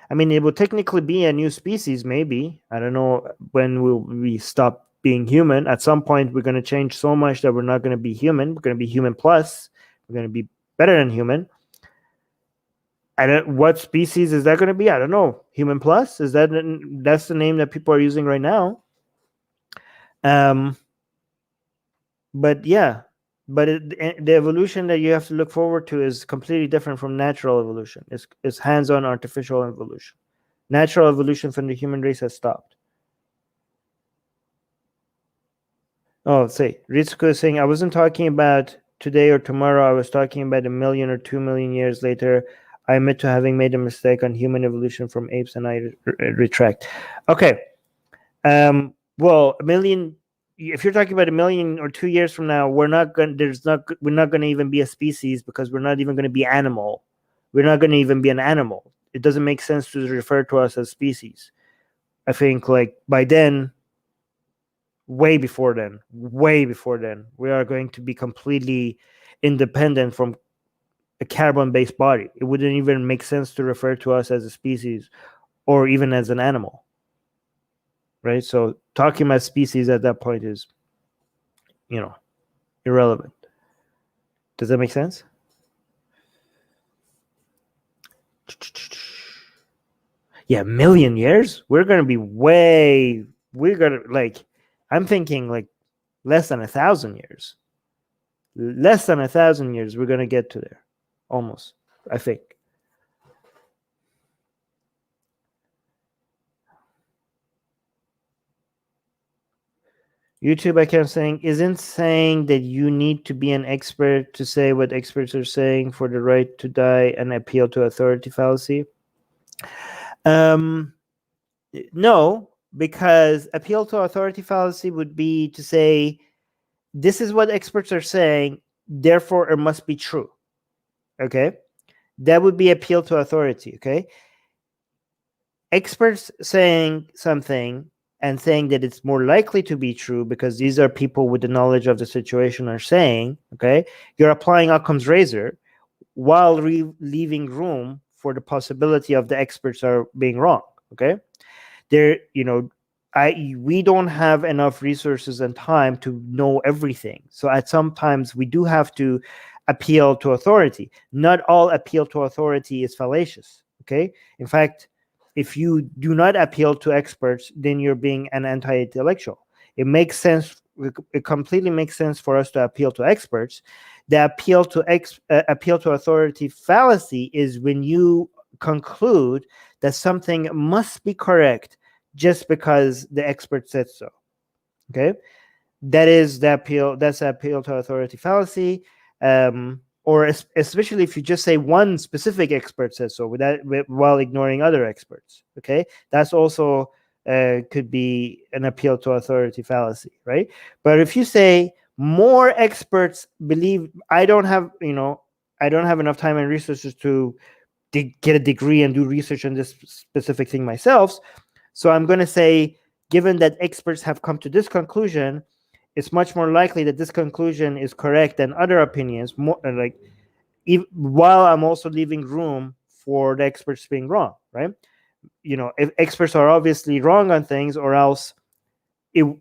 I mean, it will technically be a new species, maybe. I don't know when will we stop being human. At some point, we're going to change so much that we're not going to be human. We're going to be human plus. We're going to be better than human. What species is that going to be? I don't know. Human plus? That's the name that people are using right now. But yeah, but the evolution that you have to look forward to is completely different from natural evolution. It's hands-on artificial evolution. Natural evolution from the human race has stopped. Oh, say, Ritsuko is saying, I wasn't talking about today or tomorrow. I was talking about 1 million or 2 million years later. I admit to having made a mistake on human evolution from apes, and I retract. Okay. Well, 1 million. If you're talking about 1 million or 2 years from now, we're not going to even be a species because we're not even going to be animal. We're not going to even be an animal. It doesn't make sense to refer to us as species. I think like by then, way before then, we are going to be completely independent from a carbon-based body. It wouldn't even make sense to refer to us as a species or even as an animal. Right? So talking about species at that point is, irrelevant. Does that make sense? Yeah, 1 million years? We're going to be I'm thinking like less than 1,000 years. Less than 1,000 years, we're going to get to there. Almost, I think. YouTube, I kept saying, isn't saying that you need to be an expert to say what experts are saying for the right to die and appeal to authority fallacy. No, because appeal to authority fallacy would be to say, this is what experts are saying, therefore it must be true. Okay? That would be appeal to authority. Okay? Experts saying something and saying that it's more likely to be true because these are people with the knowledge of the situation are saying, okay, you're applying Occam's razor while leaving room for the possibility of the experts are being wrong. Okay, we don't have enough resources and time to know everything. So at some times we do have to appeal to authority. Not all appeal to authority is fallacious. Okay, in fact, if you do not appeal to experts, then you're being an anti-intellectual. It makes sense. It completely makes sense for us to appeal to experts. The appeal to authority fallacy is when you conclude that something must be correct just because the expert said so. Okay, that is the appeal. That's the appeal to authority fallacy. Or especially if you just say one specific expert says so while ignoring other experts. Okay, that's also could be an appeal to authority fallacy, right? But if you say more experts believe, I don't have enough time and resources to get a degree and do research on this specific thing myself, so I'm going to say, given that experts have come to this conclusion, it's much more likely that this conclusion is correct than other opinions, while I'm also leaving room for the experts being wrong, right? if experts are obviously wrong on things, or else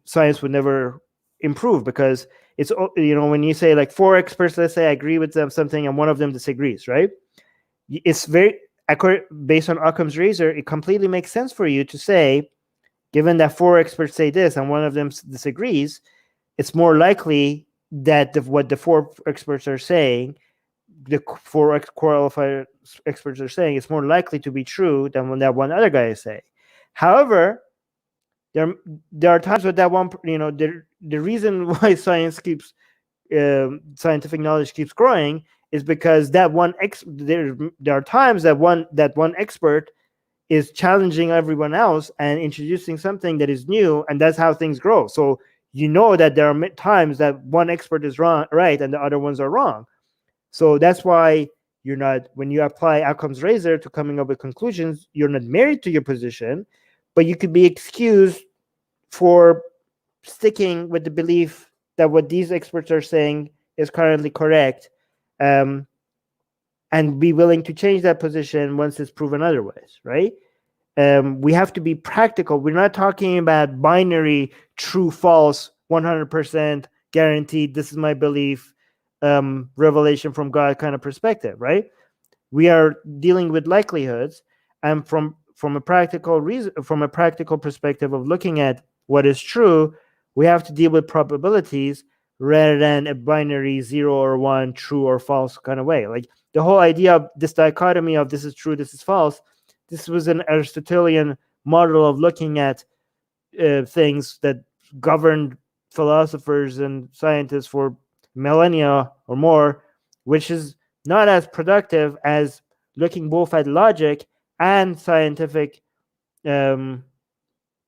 science would never improve, because it's when you say like 4 experts, let's say, I agree with them something and one of them disagrees, right? It's very based on Occam's razor. It completely makes sense for you to say, given that 4 experts say this and one of them disagrees, it's more likely that what the 4 experts are saying, the 4 qualified experts are saying, it's more likely to be true than when that one other guy is saying. However, there are times where that one, the reason why scientific knowledge keeps growing is because that one there are times that one expert is challenging everyone else and introducing something that is new, and that's how things grow. So that there are times that one expert is right, and the other ones are wrong. So that's why you're not, when you apply Occam's razor to coming up with conclusions, you're not married to your position, but you could be excused for sticking with the belief that what these experts are saying is currently correct, and be willing to change that position once it's proven otherwise, right? We have to be practical. We're not talking about binary, true, false, 100% guaranteed, this is my belief, revelation from God kind of perspective, right? We are dealing with likelihoods, and from a practical perspective of looking at what is true, we have to deal with probabilities rather than a binary 0 or 1, true or false kind of way. Like the whole idea of this dichotomy of this is true, this is false, this was an Aristotelian model of looking at things that governed philosophers and scientists for millennia or more, which is not as productive as looking both at logic and scientific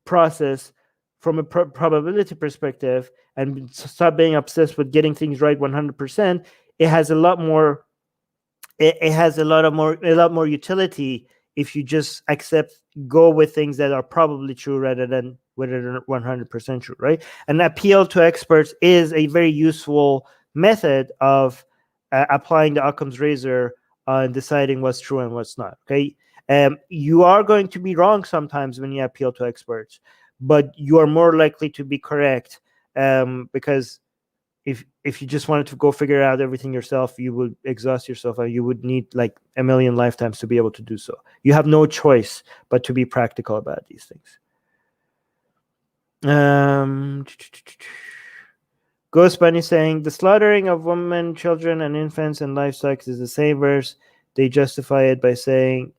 process from a probability perspective, and stop being obsessed with getting things right 100%. It has a lot more. It has a lot more utility if you just go with things that are probably true rather than whether they're 100% true, right? An appeal to experts is a very useful method of applying the Occam's razor on deciding what's true and what's not. Okay, you are going to be wrong sometimes when you appeal to experts, but you are more likely to be correct, because if you just wanted to go figure out everything yourself, you would exhaust yourself, and you would need like a million lifetimes to be able to do so. You have no choice but to be practical about these things. Ghostbunny saying, the slaughtering of women, children, and infants and livestock is the same verse. They justify it by saying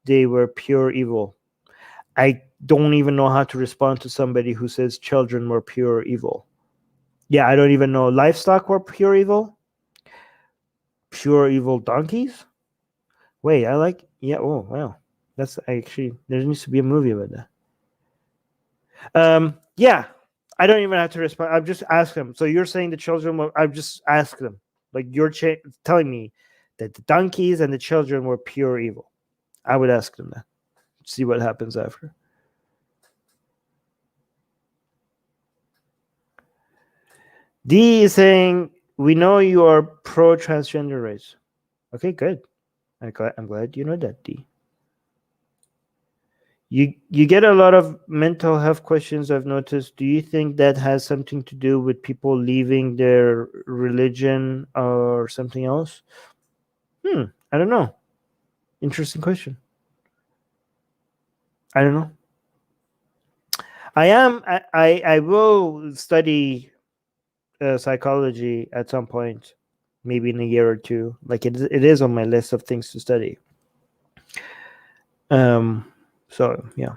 they were pure evil. I don't even know how to respond to somebody who says children were pure evil. Yeah, I don't even know. Livestock were pure evil? Pure evil donkeys? Wait, yeah, oh, wow. That's actually, there needs to be a movie about that. Yeah, I don't even have to respond. I've just asked them. So you're saying the children were, I've just asked them. Like you're telling me that the donkeys and the children were pure evil. I would ask them that. See what happens after. D is saying, we know you are pro-transgender race. Okay, good. I'm glad you know that, D. You get a lot of mental health questions, I've noticed. Do you think that has something to do with people leaving their religion or something else? I don't know. Interesting question. I don't know. I will study psychology at some point, maybe in a year or two. Like it is on my list of things to study. So yeah.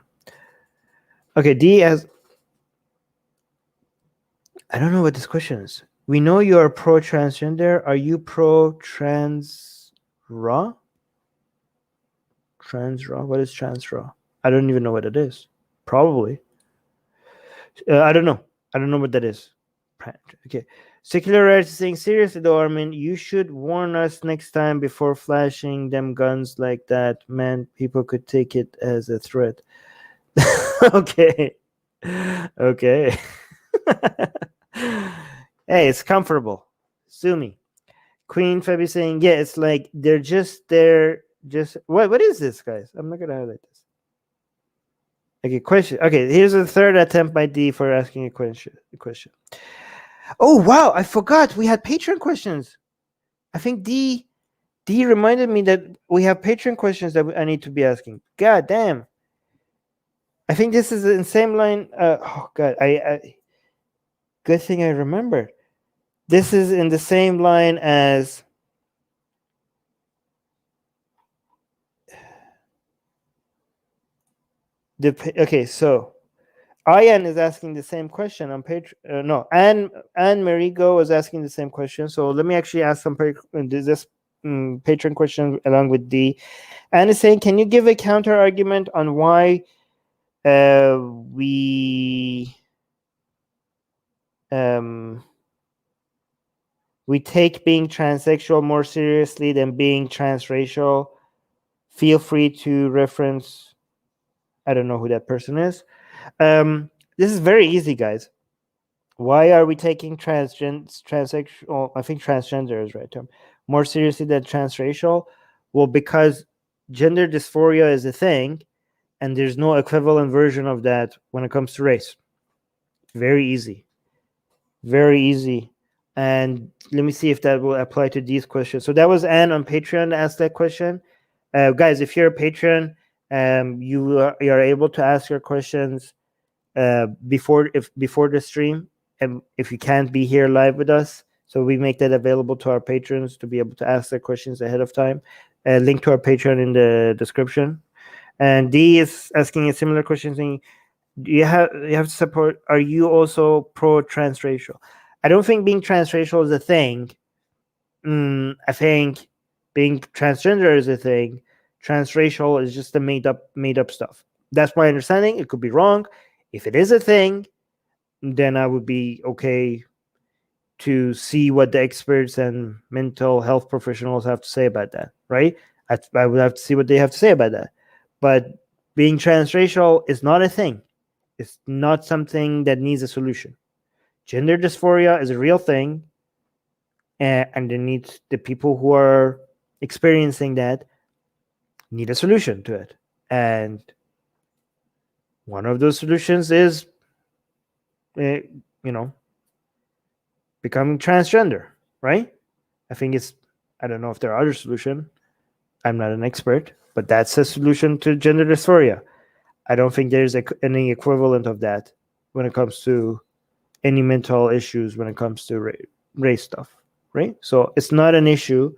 Okay, D has, I don't know what this question is. We know you are pro-transgender. Are you pro-trans-raw? Trans-raw? What is trans-raw? I don't even know what it is. Probably. I don't know. I don't know what that is. Okay. Secular Rights is saying, seriously though, Armin, you should warn us next time before flashing them guns like that. Man, people could take it as a threat. Okay. Okay. Hey, it's comfortable. Sue me. Queen Febby saying, yeah, it's like they're just what is this, guys? I'm not gonna highlight this. Okay, question. Okay, here's a third attempt by D for asking a question. Oh wow, I forgot we had Patreon questions. I think D reminded me that we have Patreon questions that I need to be asking. God damn. I think this is in the same line. Oh god, I good thing I remembered. This is in the same line as okay. So Ian is asking the same question on Patreon. No, Anne Marigo was asking the same question. So let me actually ask some this Patreon question along with D. Anne is saying, can you give a counter argument on why we take being transsexual more seriously than being transracial? Feel free to reference. I don't know who that person is. This is very easy, guys. Why are we taking transsexual? I think transgender is the right term. More seriously than transracial? Well, because gender dysphoria is a thing, and there's no equivalent version of that when it comes to race. Very easy. Very easy. And let me see if that will apply to these questions. So that was Anne on Patreon to ask that question. Guys, if you're a patron, you are able to ask your questions before the stream, and if you can't be here live with us, so we make that available to our patrons to be able to ask their questions ahead of time. Link to our Patreon in the description. And D is asking a similar question, saying, "Do you have to support? Are you also pro transracial?" I don't think being transracial is a thing. I think being transgender is a thing. Transracial is just the made up stuff. That's my understanding. It could be wrong. If it is a thing, then I would be okay to see what the experts and mental health professionals have to say about that, right? I would have to see what they have to say about that. But being transracial is not a thing. It's not something that needs a solution. Gender dysphoria is a real thing, and the people who are experiencing that need a solution to it. And one of those solutions is, becoming transgender, right? I think I don't know if there are other solutions. I'm not an expert, but that's a solution to gender dysphoria. I don't think there's any equivalent of that when it comes to any mental issues, when it comes to race stuff, right? So it's not an issue.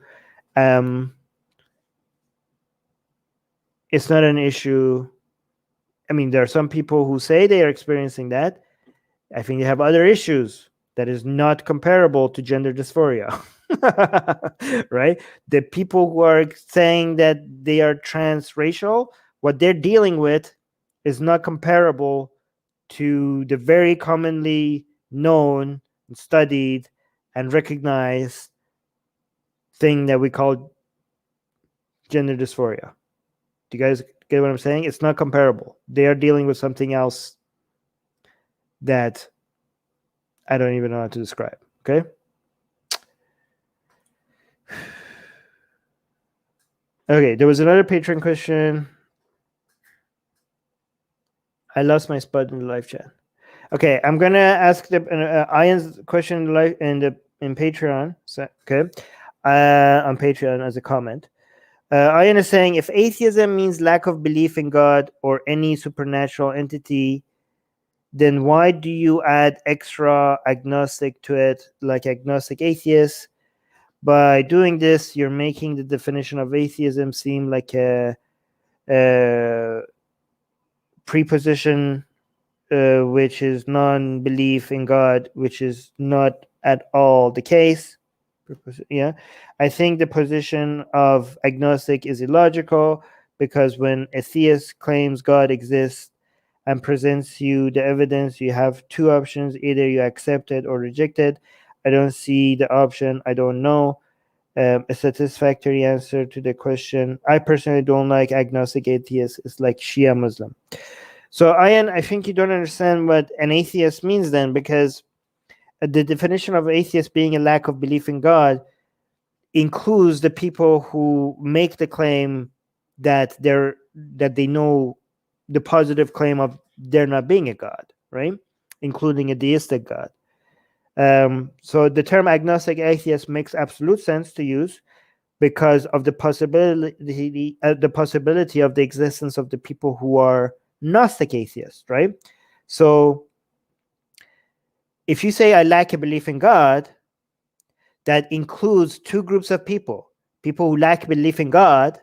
It's not an issue. I mean, there are some people who say they are experiencing that. I think they have other issues that is not comparable to gender dysphoria. Right? The people who are saying that they are transracial, what they're dealing with is not comparable to the very commonly known, studied, and recognized thing that we call gender dysphoria. Do you guys get what I'm saying? It's not comparable. They are dealing with something else that I don't even know how to describe. Okay. Okay, there was another Patreon question. I lost my spot in the live chat. Okay, I'm gonna ask the Ian's question in Patreon. So, okay, on Patreon as a comment. Ian is saying, if atheism means lack of belief in God or any supernatural entity, then why do you add extra agnostic to it, like agnostic atheist? By doing this, you're making the definition of atheism seem like a preposition, which is non-belief in God, which is not at all the case. Yeah, I think the position of agnostic is illogical, because when a theist claims God exists and presents you the evidence, you have two options: either you accept it or reject it. I don't see the option I don't know a satisfactory answer to the question. I personally don't like agnostic atheists. It's like Shia Muslim. So, Ian, I think you don't understand what an atheist means then, because the definition of atheist being a lack of belief in God includes the people who make the claim that they know the positive claim of there not being a God, right? Including a deistic God. So the term agnostic atheist makes absolute sense to use because of the possibility of the existence of the people who are Gnostic atheists, right? So if you say I lack a belief in God, that includes two groups of people who lack belief in God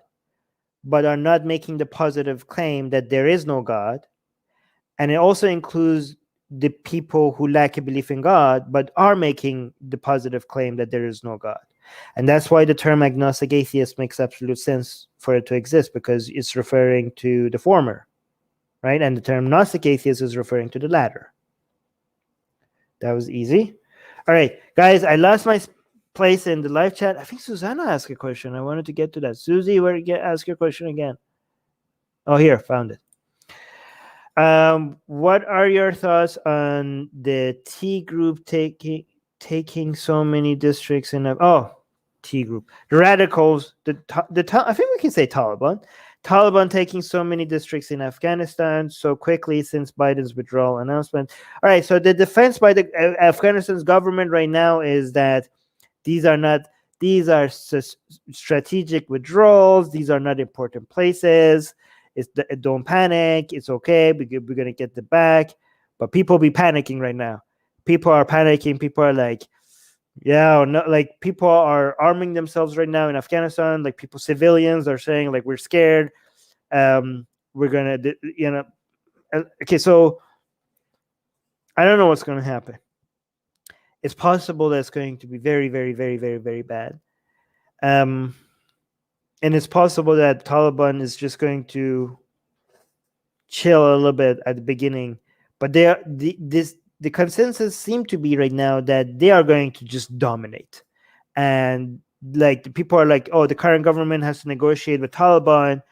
but are not making the positive claim that there is no God, and it also includes the people who lack a belief in God but are making the positive claim that there is no God. And that's why the term agnostic atheist makes absolute sense for it to exist, because it's referring to the former, right? And the term Gnostic atheist is referring to the latter. That was easy. All right, guys, I lost my place in the live chat. I think Susanna asked a question. I wanted to get to that. Susie, where did you ask your question again? Oh, here, found it. What are your thoughts on the T group taking so many districts in T group, the radicals, I think we can say Taliban taking so many districts in Afghanistan so quickly since Biden's withdrawal announcement. All right, so the defense by the Afghanistan's government right now is that these are strategic withdrawals. These are not important places. Don't panic. It's okay. We're going to get it back. But people be panicking right now. People are panicking. People are like, yeah, no, like people are arming themselves right now in Afghanistan. Like civilians are saying like, we're scared. We're going to, okay. So I don't know what's going to happen. It's possible that it's going to be very, very, very, very, very bad. And it's possible that Taliban is just going to chill a little bit at the beginning, but the consensus seemed to be right now that they are going to just dominate. And like the people are like, oh, the current government has to negotiate with Taliban.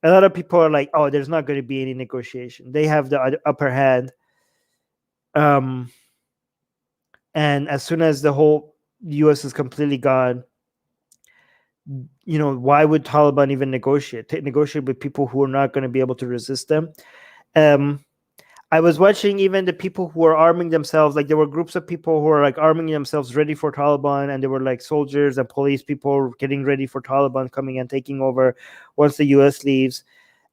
A lot of people are like, oh, there's not going to be any negotiation. They have the upper hand. And as soon as the whole US is completely gone, why would Taliban even negotiate with people who are not going to be able to resist them? I was watching even the people who are arming themselves, like there were groups of people who are like arming themselves ready for Taliban, and there were like soldiers and police people getting ready for Taliban coming and taking over once the US leaves.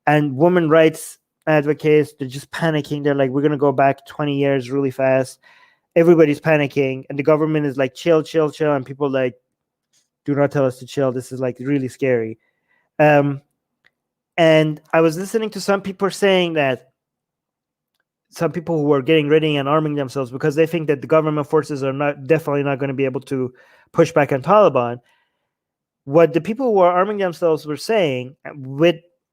And women rights advocates, they're just panicking. They're like, we're going to go back 20 years really fast. Everybody's panicking, and the government is like, chill. And people like, do not tell us to chill. This is like really scary. And I was listening to some people saying that some people who are getting ready and arming themselves because they think that the government forces are definitely not going to be able to push back on Taliban. What the people who are arming themselves were saying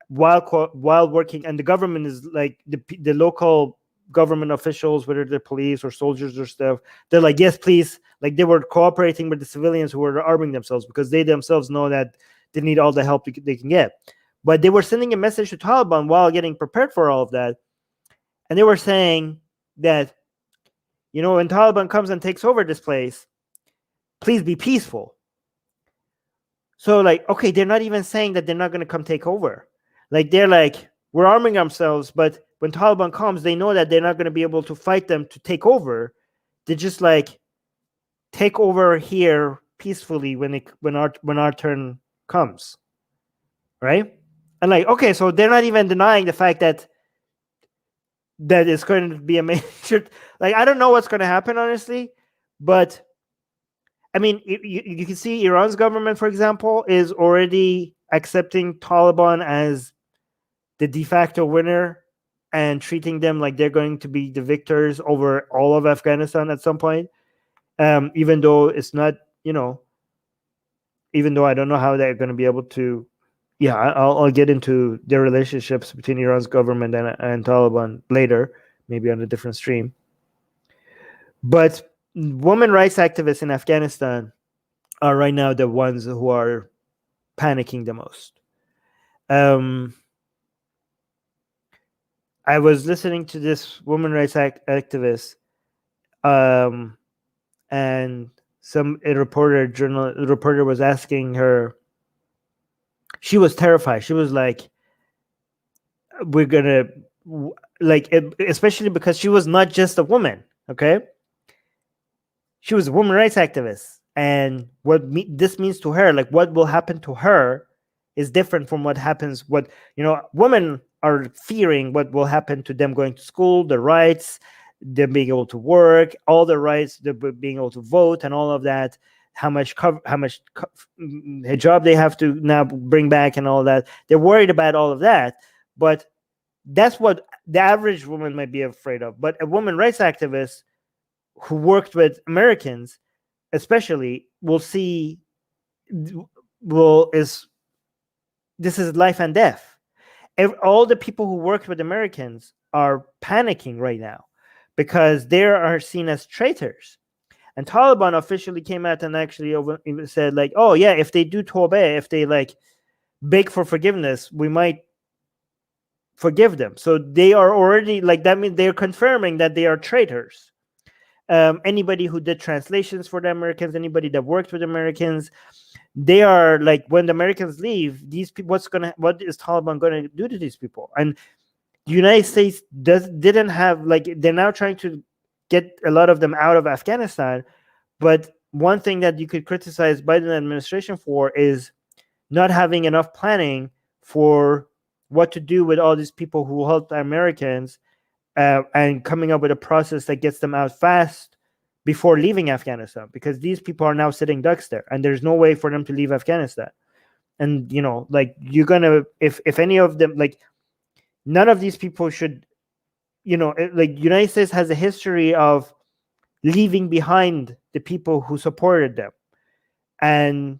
while working, and the government is like the local government officials, whether they're police or soldiers or stuff, they're like, yes, please. Like they were cooperating with the civilians who were arming themselves because they themselves know that they need all the help they can get. But they were sending a message to Taliban while getting prepared for all of that. And they were saying that, when Taliban comes and takes over this place, please be peaceful. So like, okay, they're not even saying that they're not going to come take over. Like they're like, we're arming ourselves, but when Taliban comes, they know that they're not going to be able to fight them to take over. They just like take over here peacefully when our turn comes, right? And like, okay, so they're not even denying the fact that it's going to be a major. Like, I don't know what's going to happen, honestly, but I mean, you can see Iran's government, for example, is already accepting Taliban as the de facto winner and treating them like they're going to be the victors over all of Afghanistan at some point. Even though it's not, even though I don't know how they're going to be able to. Yeah, I'll get into their relationships between Iran's government and Taliban later, maybe on a different stream. But women rights activists in Afghanistan are right now the ones who are panicking the most. I was listening to this women rights activist, and a reporter was asking her. She was terrified. She was like, we're gonna especially because she was not just a woman, okay? She was a woman rights activist, and this means to her, like what will happen to her, is different from what happens. What women are fearing what will happen to them going to school, the rights, them being able to work, all the rights, being able to vote, and all of that. How much hijab they have to now bring back, and all that. They're worried about all of that, but that's what the average woman might be afraid of. But a woman rights activist who worked with Americans, especially, will see this is life and death. All the people who worked with Americans are panicking right now because they are seen as traitors. And Taliban officially came out and actually said, like, oh yeah, if they do tawbah, if they like beg for forgiveness, we might forgive them. So they are already like, that means they're confirming that they are traitors. Anybody who did translations for the Americans, anybody that worked with Americans, they are like, when the Americans leave, these people, what is Taliban going to do to these people? And the United States didn't have, like, they're now trying to get a lot of them out of Afghanistan. But one thing that you could criticize Biden administration for is not having enough planning for what to do with all these people who helped the Americans, and coming up with a process that gets them out fast before leaving Afghanistan, because these people are now sitting ducks there and there's no way for them to leave Afghanistan. And like, you're gonna, if any of them, like, none of these people should, like, United States has a history of leaving behind the people who supported them. And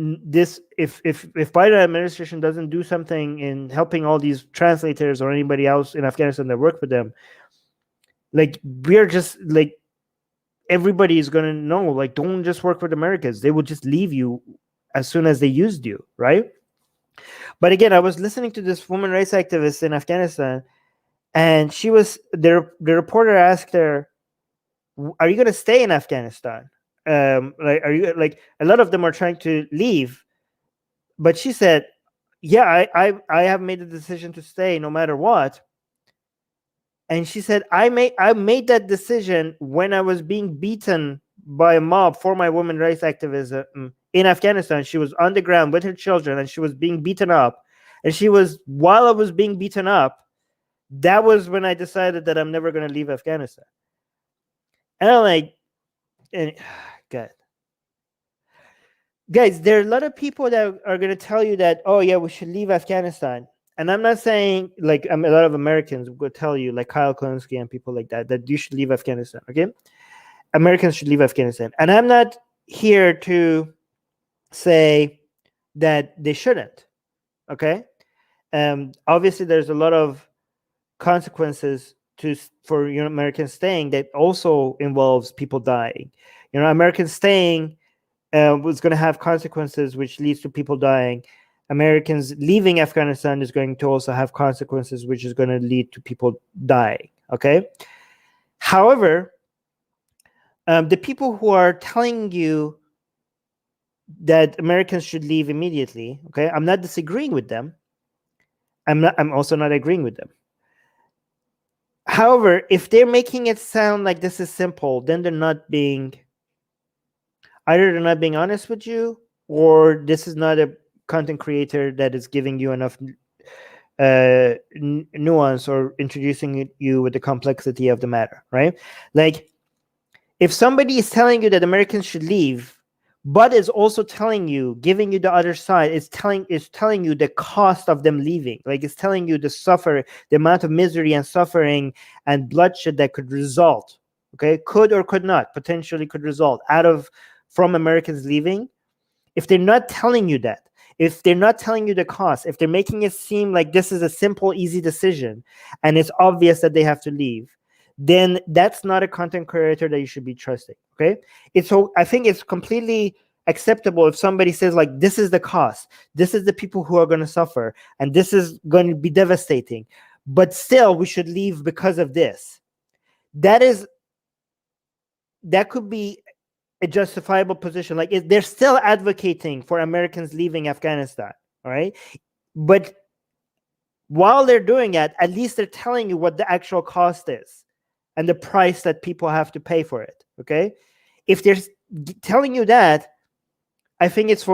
this, if Biden administration doesn't do something in helping all these translators or anybody else in Afghanistan that work with them, like, we're just like, everybody is going to know, like, don't just work with Americans. They will just leave you as soon as they used you, right? But again, I was listening to this woman rights activist in Afghanistan, and she was the reporter asked her, are you going to stay in Afghanistan? Like, are you, like, a lot of them are trying to leave, but she said, yeah, I have made the decision to stay no matter what. And she said, I made that decision when I was being beaten by a mob for my women rights activism in Afghanistan. She was on the ground with her children and she was being beaten up. And while I was being beaten up, that was when I decided that I'm never going to leave Afghanistan. And I'm like, God. Guys, there are a lot of people that are going to tell you that, oh yeah, we should leave Afghanistan. And I'm not saying, like, a lot of Americans will tell you, like Kyle Klinsky and people like that you should leave Afghanistan, okay? Americans should leave Afghanistan. And I'm not here to say that they shouldn't, okay? Obviously, there's a lot of consequences for Americans staying that also involves people dying. Americans staying was going to have consequences which leads to people dying. Americans leaving Afghanistan is going to also have consequences which is going to lead to people dying, okay? However, the people who are telling you that Americans should leave immediately, okay, I'm not disagreeing with them. I'm also not agreeing with them. However, if they're making it sound like this is simple, then they're not being honest with you, or this is not a content creator that is giving you enough nuance or introducing you with the complexity of the matter, right? Like, if somebody is telling you that Americans should leave, but is also telling you, giving you the other side, is telling you the cost of them leaving, like it's telling you the amount of misery and suffering and bloodshed that could result, okay, could or could not, potentially could result from Americans leaving. If they're not telling you that, if they're not telling you the cost, if they're making it seem like this is a simple, easy decision and it's obvious that they have to leave, then that's not a content creator that you should be trusting, okay? I think it's completely acceptable if somebody says, like, this is the cost, this is the people who are going to suffer, and this is going to be devastating, but still we should leave because of this. That could be a justifiable position. Like, they're still advocating for Americans leaving Afghanistan, all right? But while they're doing it, at least they're telling you what the actual cost is and the price that people have to pay for it. Okay, if they're telling you that, I think it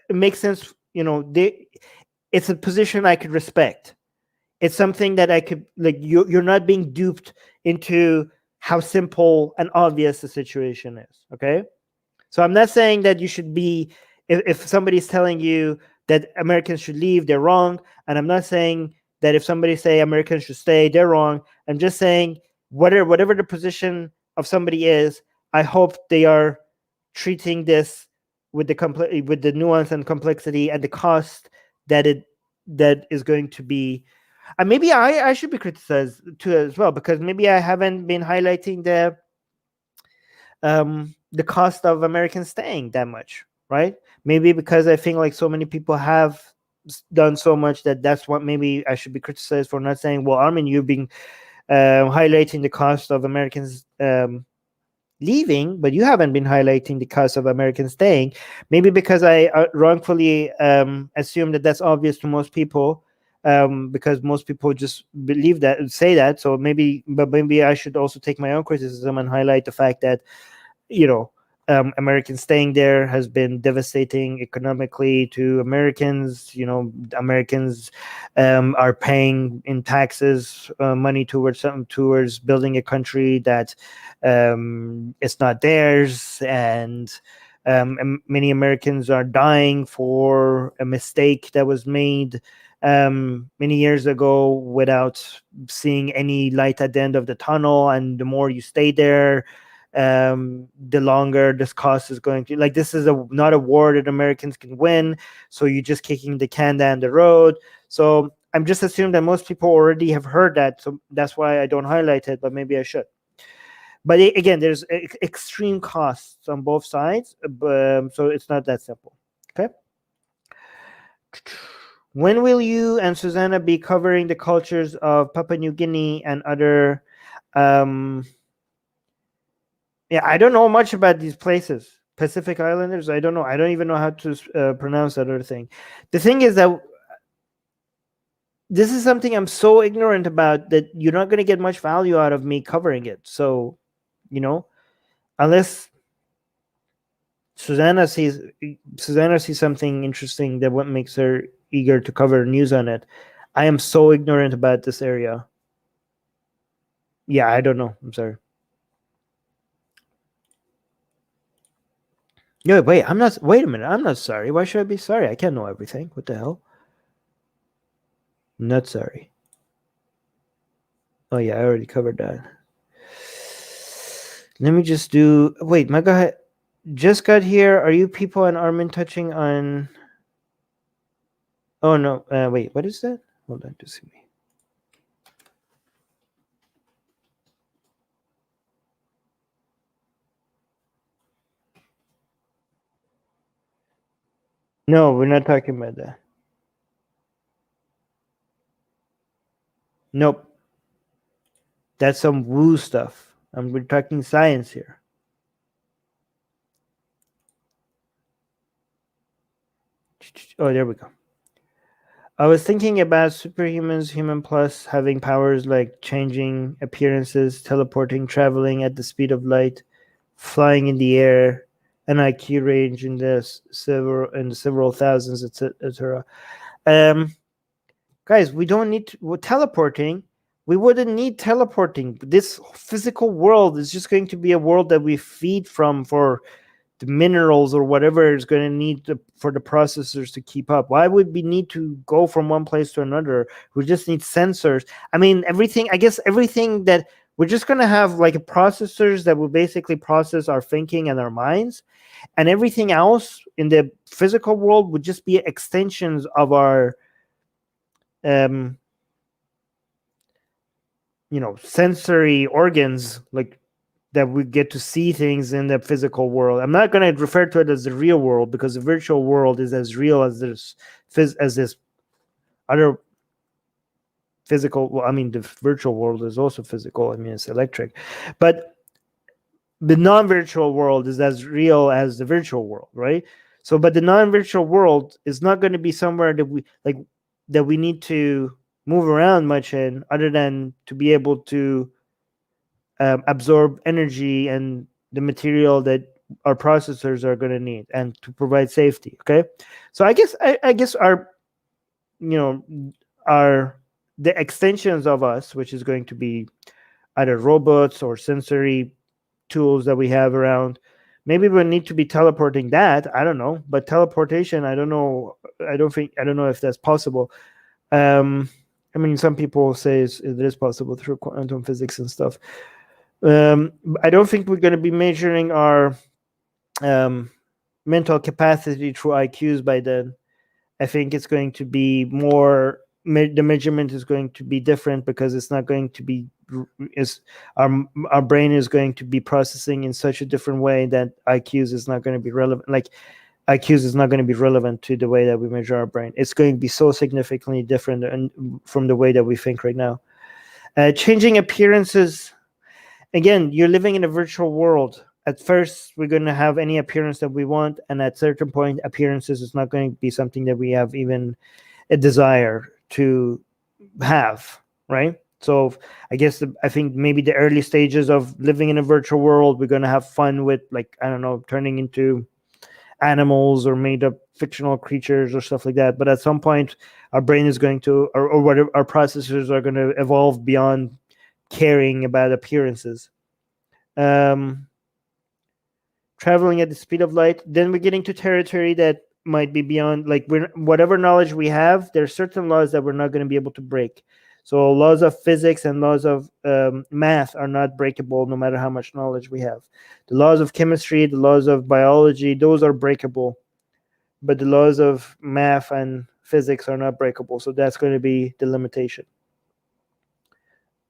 makes sense. It's a position I could respect. It's something that I could like. You're not being duped into how simple and obvious the situation is. Okay, so I'm not saying that you should be. If somebody's telling you that Americans should leave, they're wrong, and I'm not saying that if somebody say Americans should stay, they're wrong. I'm just saying whatever the position of somebody is, I hope they are treating this with the nuance and complexity and the cost that is going to be. And maybe I should be criticized too as well, because maybe I haven't been highlighting the cost of Americans staying that much, right? Maybe because I think like so many people have done so much that's what maybe I should be criticized for not saying, well, Armin, you've been highlighting the cost of Americans leaving, but you haven't been highlighting the cost of Americans staying. Maybe because I wrongfully assume that that's obvious to most people, because most people just believe that, say that. So maybe I should also take my own criticism and highlight the fact that Americans staying there has been devastating economically to Americans. Americans are paying in taxes money towards building a country that it's not theirs, and many Americans are dying for a mistake that was made many years ago without seeing any light at the end of the tunnel. And the more you stay there, the longer this cost is going to. Like, this is not a war that Americans can win, so you're just kicking the can down the road. So I'm just assuming that most people already have heard that, so that's why I don't highlight it, but maybe I should. But again, there's extreme costs on both sides, so it's not that simple. Okay. When will you and Susanna be covering the cultures of Papua New Guinea and other yeah, I don't know much about these places. Pacific Islanders, I don't know. I don't even know how to pronounce that other thing. The thing is that this is something I'm so ignorant about that you're not going to get much value out of me covering it. So, unless Susanna sees something interesting that what makes her eager to cover news on it. I am so ignorant about this area. Yeah, I don't know. I'm sorry. No, wait, I'm not. Wait a minute. I'm not sorry. Why should I be sorry? I can't know everything. What the hell? I'm not sorry. Oh yeah, I already covered that. Let me just do. Wait, my guy just got here. Are you people and Armin touching on? Oh no. Wait, what is that? Hold on, to see me. No, we're not talking about that. Nope. That's some woo stuff. We're talking science here. Oh, there we go. I was thinking about superhumans, human plus, having powers like changing appearances, teleporting, traveling at the speed of light, flying in the air, an IQ range in the several thousands, etc. Guys, we don't need teleporting. We wouldn't need teleporting. This physical world is just going to be a world that we feed from for the minerals or whatever is going to need for the processors to keep up. Why would we need to go from one place to another? We just need sensors. I mean, everything that we're just going to have like processors that will basically process our thinking and our minds, and everything else in the physical world would just be extensions of our sensory organs, like that we get to see things in the physical world. I'm not going to refer to it as the real world, because the virtual world is as real as this other physical. Well, I mean, the virtual world is also physical. I mean, it's electric, but the non-virtual world is as real as the virtual world, right? So, but the non-virtual world is not going to be somewhere that we need to move around much in, other than to be able to absorb energy and the material that our processors are going to need, and to provide safety. Okay, so I guess our, you know, our the extensions of us, which is going to be either robots or sensory tools that we have around. Maybe we need to be teleporting that. I don't know, but teleportation, I don't know. I don't know if that's possible. I mean, some people say it is possible through quantum physics and stuff. I don't think we're going to be measuring our mental capacity through IQs by then. I think it's going to be more. The measurement is going to be different, because it's not going to be is our brain is going to be processing in such a different way that IQs is not going to be relevant. Like IQs is not going to be relevant to the way that we measure our brain. It's going to be so significantly different from the way that we think right now. Changing appearances. Again, you're living in a virtual world. At first, we're going to have any appearance that we want, and at certain point, appearances is not going to be something that we have even a desire to have, right? So I guess I think maybe the early stages of living in a virtual world, we're going to have fun with, like, I don't know, turning into animals or made up fictional creatures or stuff like that. But at some point, our brain is going to, or whatever, our processors are going to evolve beyond caring about appearances. Traveling at the speed of light, then we're getting to territory that might be beyond, like, whatever knowledge we have, there are certain laws that we're not going to be able to break. So laws of physics and laws of math are not breakable, no matter how much knowledge we have. The laws of chemistry, the laws of biology, those are breakable, but the laws of math and physics are not breakable. So that's going to be the limitation.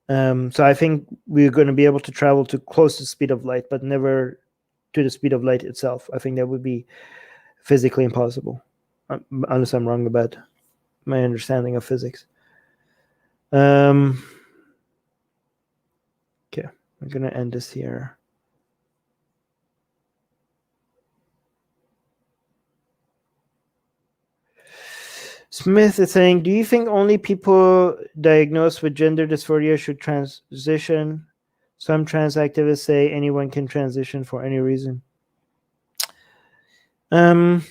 So I think we're going to be able to travel to close to the speed of light, but never to the speed of light itself. I think that would be physically impossible, unless I'm wrong about my understanding of physics. Okay, we're going to end this here. Smith is saying, do you think only people diagnosed with gender dysphoria should transition? Some trans activists say anyone can transition for any reason. Why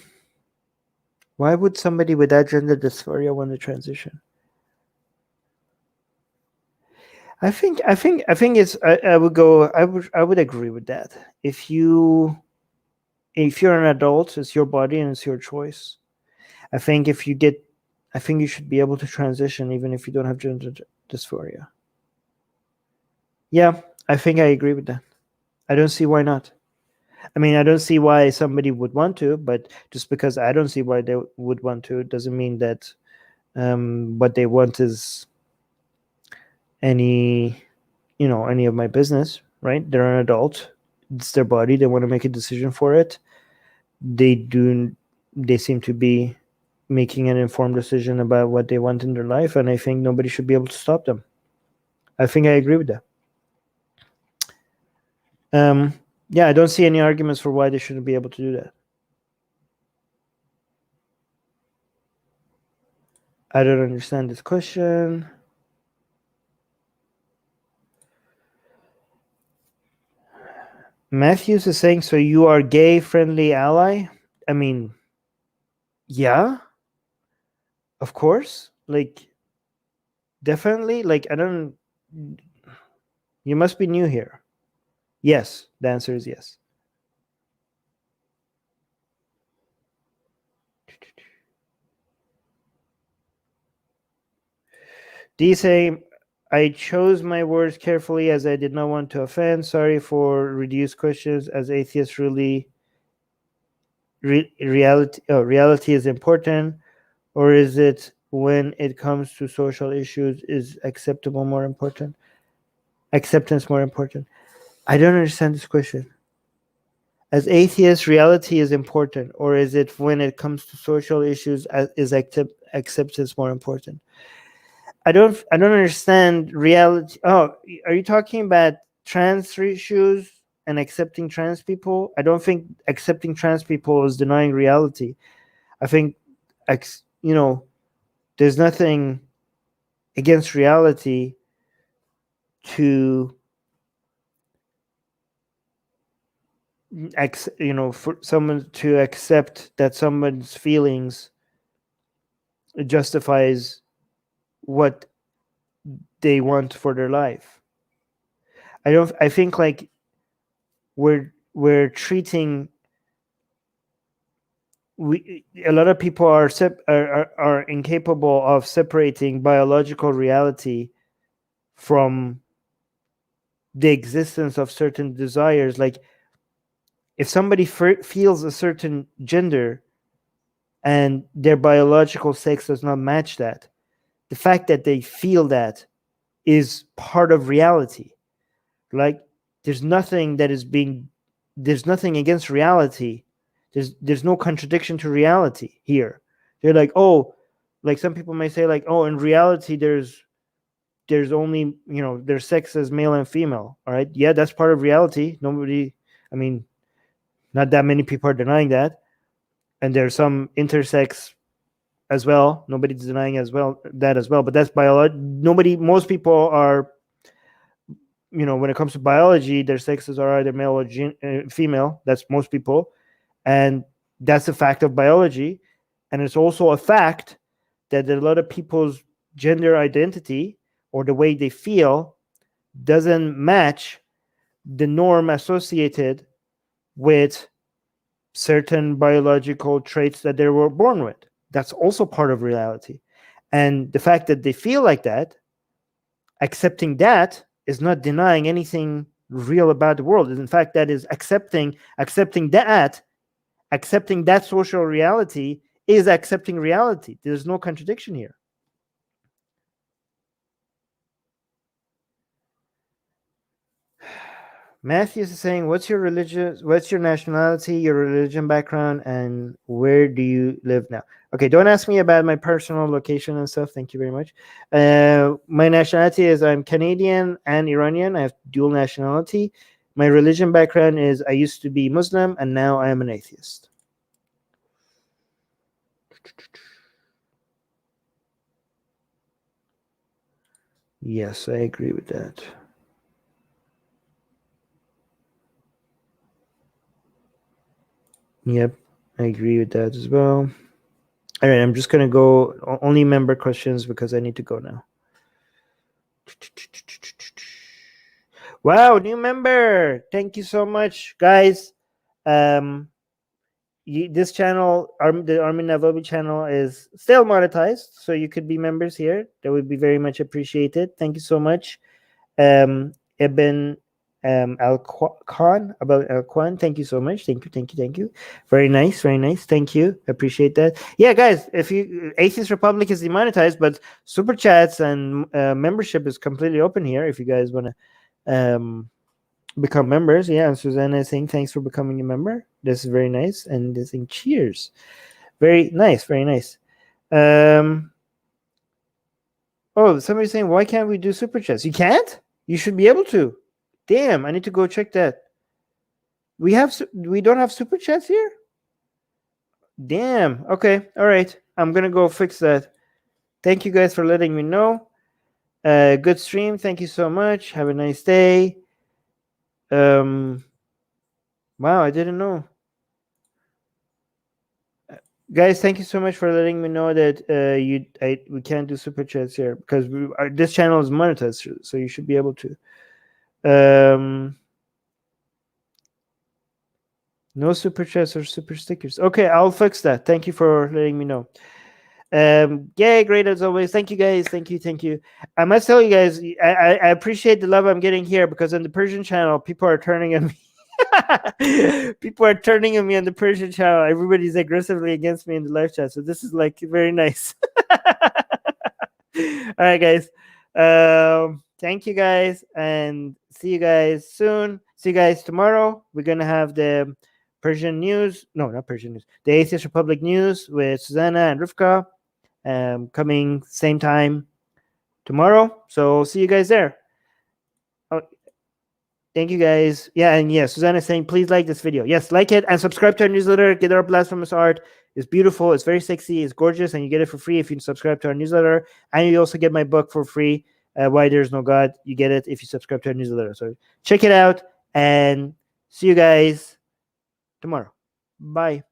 would somebody with that gender dysphoria want to transition? I would agree with that. If you're an adult, it's your body and it's your choice. I think you should be able to transition even if you don't have gender dysphoria. Yeah, I think I agree with that. I don't see why not. I mean, I don't see why somebody would want to, but just because I don't see why they would want to doesn't mean that what they want is any of my business, right? They're an adult. It's their body. They want to make a decision for it. They seem to be making an informed decision about what they want in their life, and I think nobody should be able to stop them. I think I agree with that. Yeah, I don't see any arguments for why they shouldn't be able to do that. I don't understand this question. Matthews is saying, so you are gay-friendly ally? I mean, yeah, of course. Like, definitely. Like, you must be new here. Yes, the answer is yes. D saying, I chose my words carefully as I did not want to offend. Sorry for reduced questions, as atheists really reality is important, or is it when it comes to social issues is acceptance more important? I don't understand this question. As atheists, reality is important, or is it when it comes to social issues is acceptance more important? I don't understand reality. Oh, are you talking about trans issues and accepting trans people? I don't think accepting trans people is denying reality. I think there's nothing against reality to for someone to accept that someone's feelings justifies what they want for their life. I think like we're treating a lot of people are incapable of separating biological reality from the existence of certain desires. Like if somebody feels a certain gender and their biological sex does not match that, the fact that they feel that is part of reality. Like there's nothing against reality. There's no contradiction to reality here. They're like, oh, like some people may say like, oh, in reality there's only, there's sex as male and female. All right, yeah, that's part of reality. Not that many people are denying that, and there's some intersex as well. Nobody's denying that as well. But that's biology. Most people are, when it comes to biology, their sexes are either male or female. That's most people, and that's a fact of biology. And it's also a fact that a lot of people's gender identity or the way they feel doesn't match the norm associated with certain biological traits that they were born with. That's also part of reality. And the fact that they feel like that, accepting that, is not denying anything real about the world. In fact, that is accepting that social reality is accepting reality. There's no contradiction here. Matthews is saying, what's your religion, what's your nationality, your religion background, and where do you live now? Okay, don't ask me about my personal location and stuff. Thank you very much. My nationality is I'm Canadian and Iranian. I have dual nationality. My religion background is I used to be Muslim and now I am an atheist. Yes, I agree with that. Yep, I agree with that as well. All right, I'm just going to go only member questions because I need to go now. Wow, new member. Thank you so much, guys. This channel, the Armin Navabi channel, is still monetized, so you could be members here. That would be very much appreciated. Thank you so much. Ibn Al-Khan, thank you so much. Thank you. Very nice. Thank you. Appreciate that. Yeah, guys, if you Atheist Republic is demonetized, but super chats and membership is completely open here if you guys want to become members. Yeah, and Susanna is saying thanks for becoming a member. This is very nice. And they're saying cheers. Very nice. Oh, somebody's saying, why can't we do super chats? You can't? You should be able to. Damn, I need to go check that. We don't have super chats here? Damn. Okay. All right. I'm going to go fix that. Thank you guys for letting me know. Good stream. Thank you so much. Have a nice day. Wow, I didn't know. Guys, thank you so much for letting me know that we can't do super chats here because this channel is monetized, so you should be able to. No super chats or super stickers. Okay, I'll fix that. Thank you for letting me know. Yeah, great as always. Thank you guys. Thank you. I must tell you guys, I appreciate the love I'm getting here because on the Persian channel, people are turning on me. People are turning on me on the Persian channel. Everybody's aggressively against me in the live chat, so this is like very nice. All right, guys. Thank you guys, and see you guys soon. See you guys tomorrow. We're gonna have the Persian news. No, not Persian news. The Atheist Republic news with Susanna and Rivka. Coming same time tomorrow. So see you guys there. Oh, thank you guys. Yeah, and yes, Susanna is saying please like this video. Yes, like it and subscribe to our newsletter. Get our Blasphemous Art. It's beautiful. It's very sexy. It's gorgeous, and you get it for free if you subscribe to our newsletter. And you also get my book for free, Why There's No God. You get it if you subscribe to our newsletter. So check it out, and see you guys tomorrow. Bye.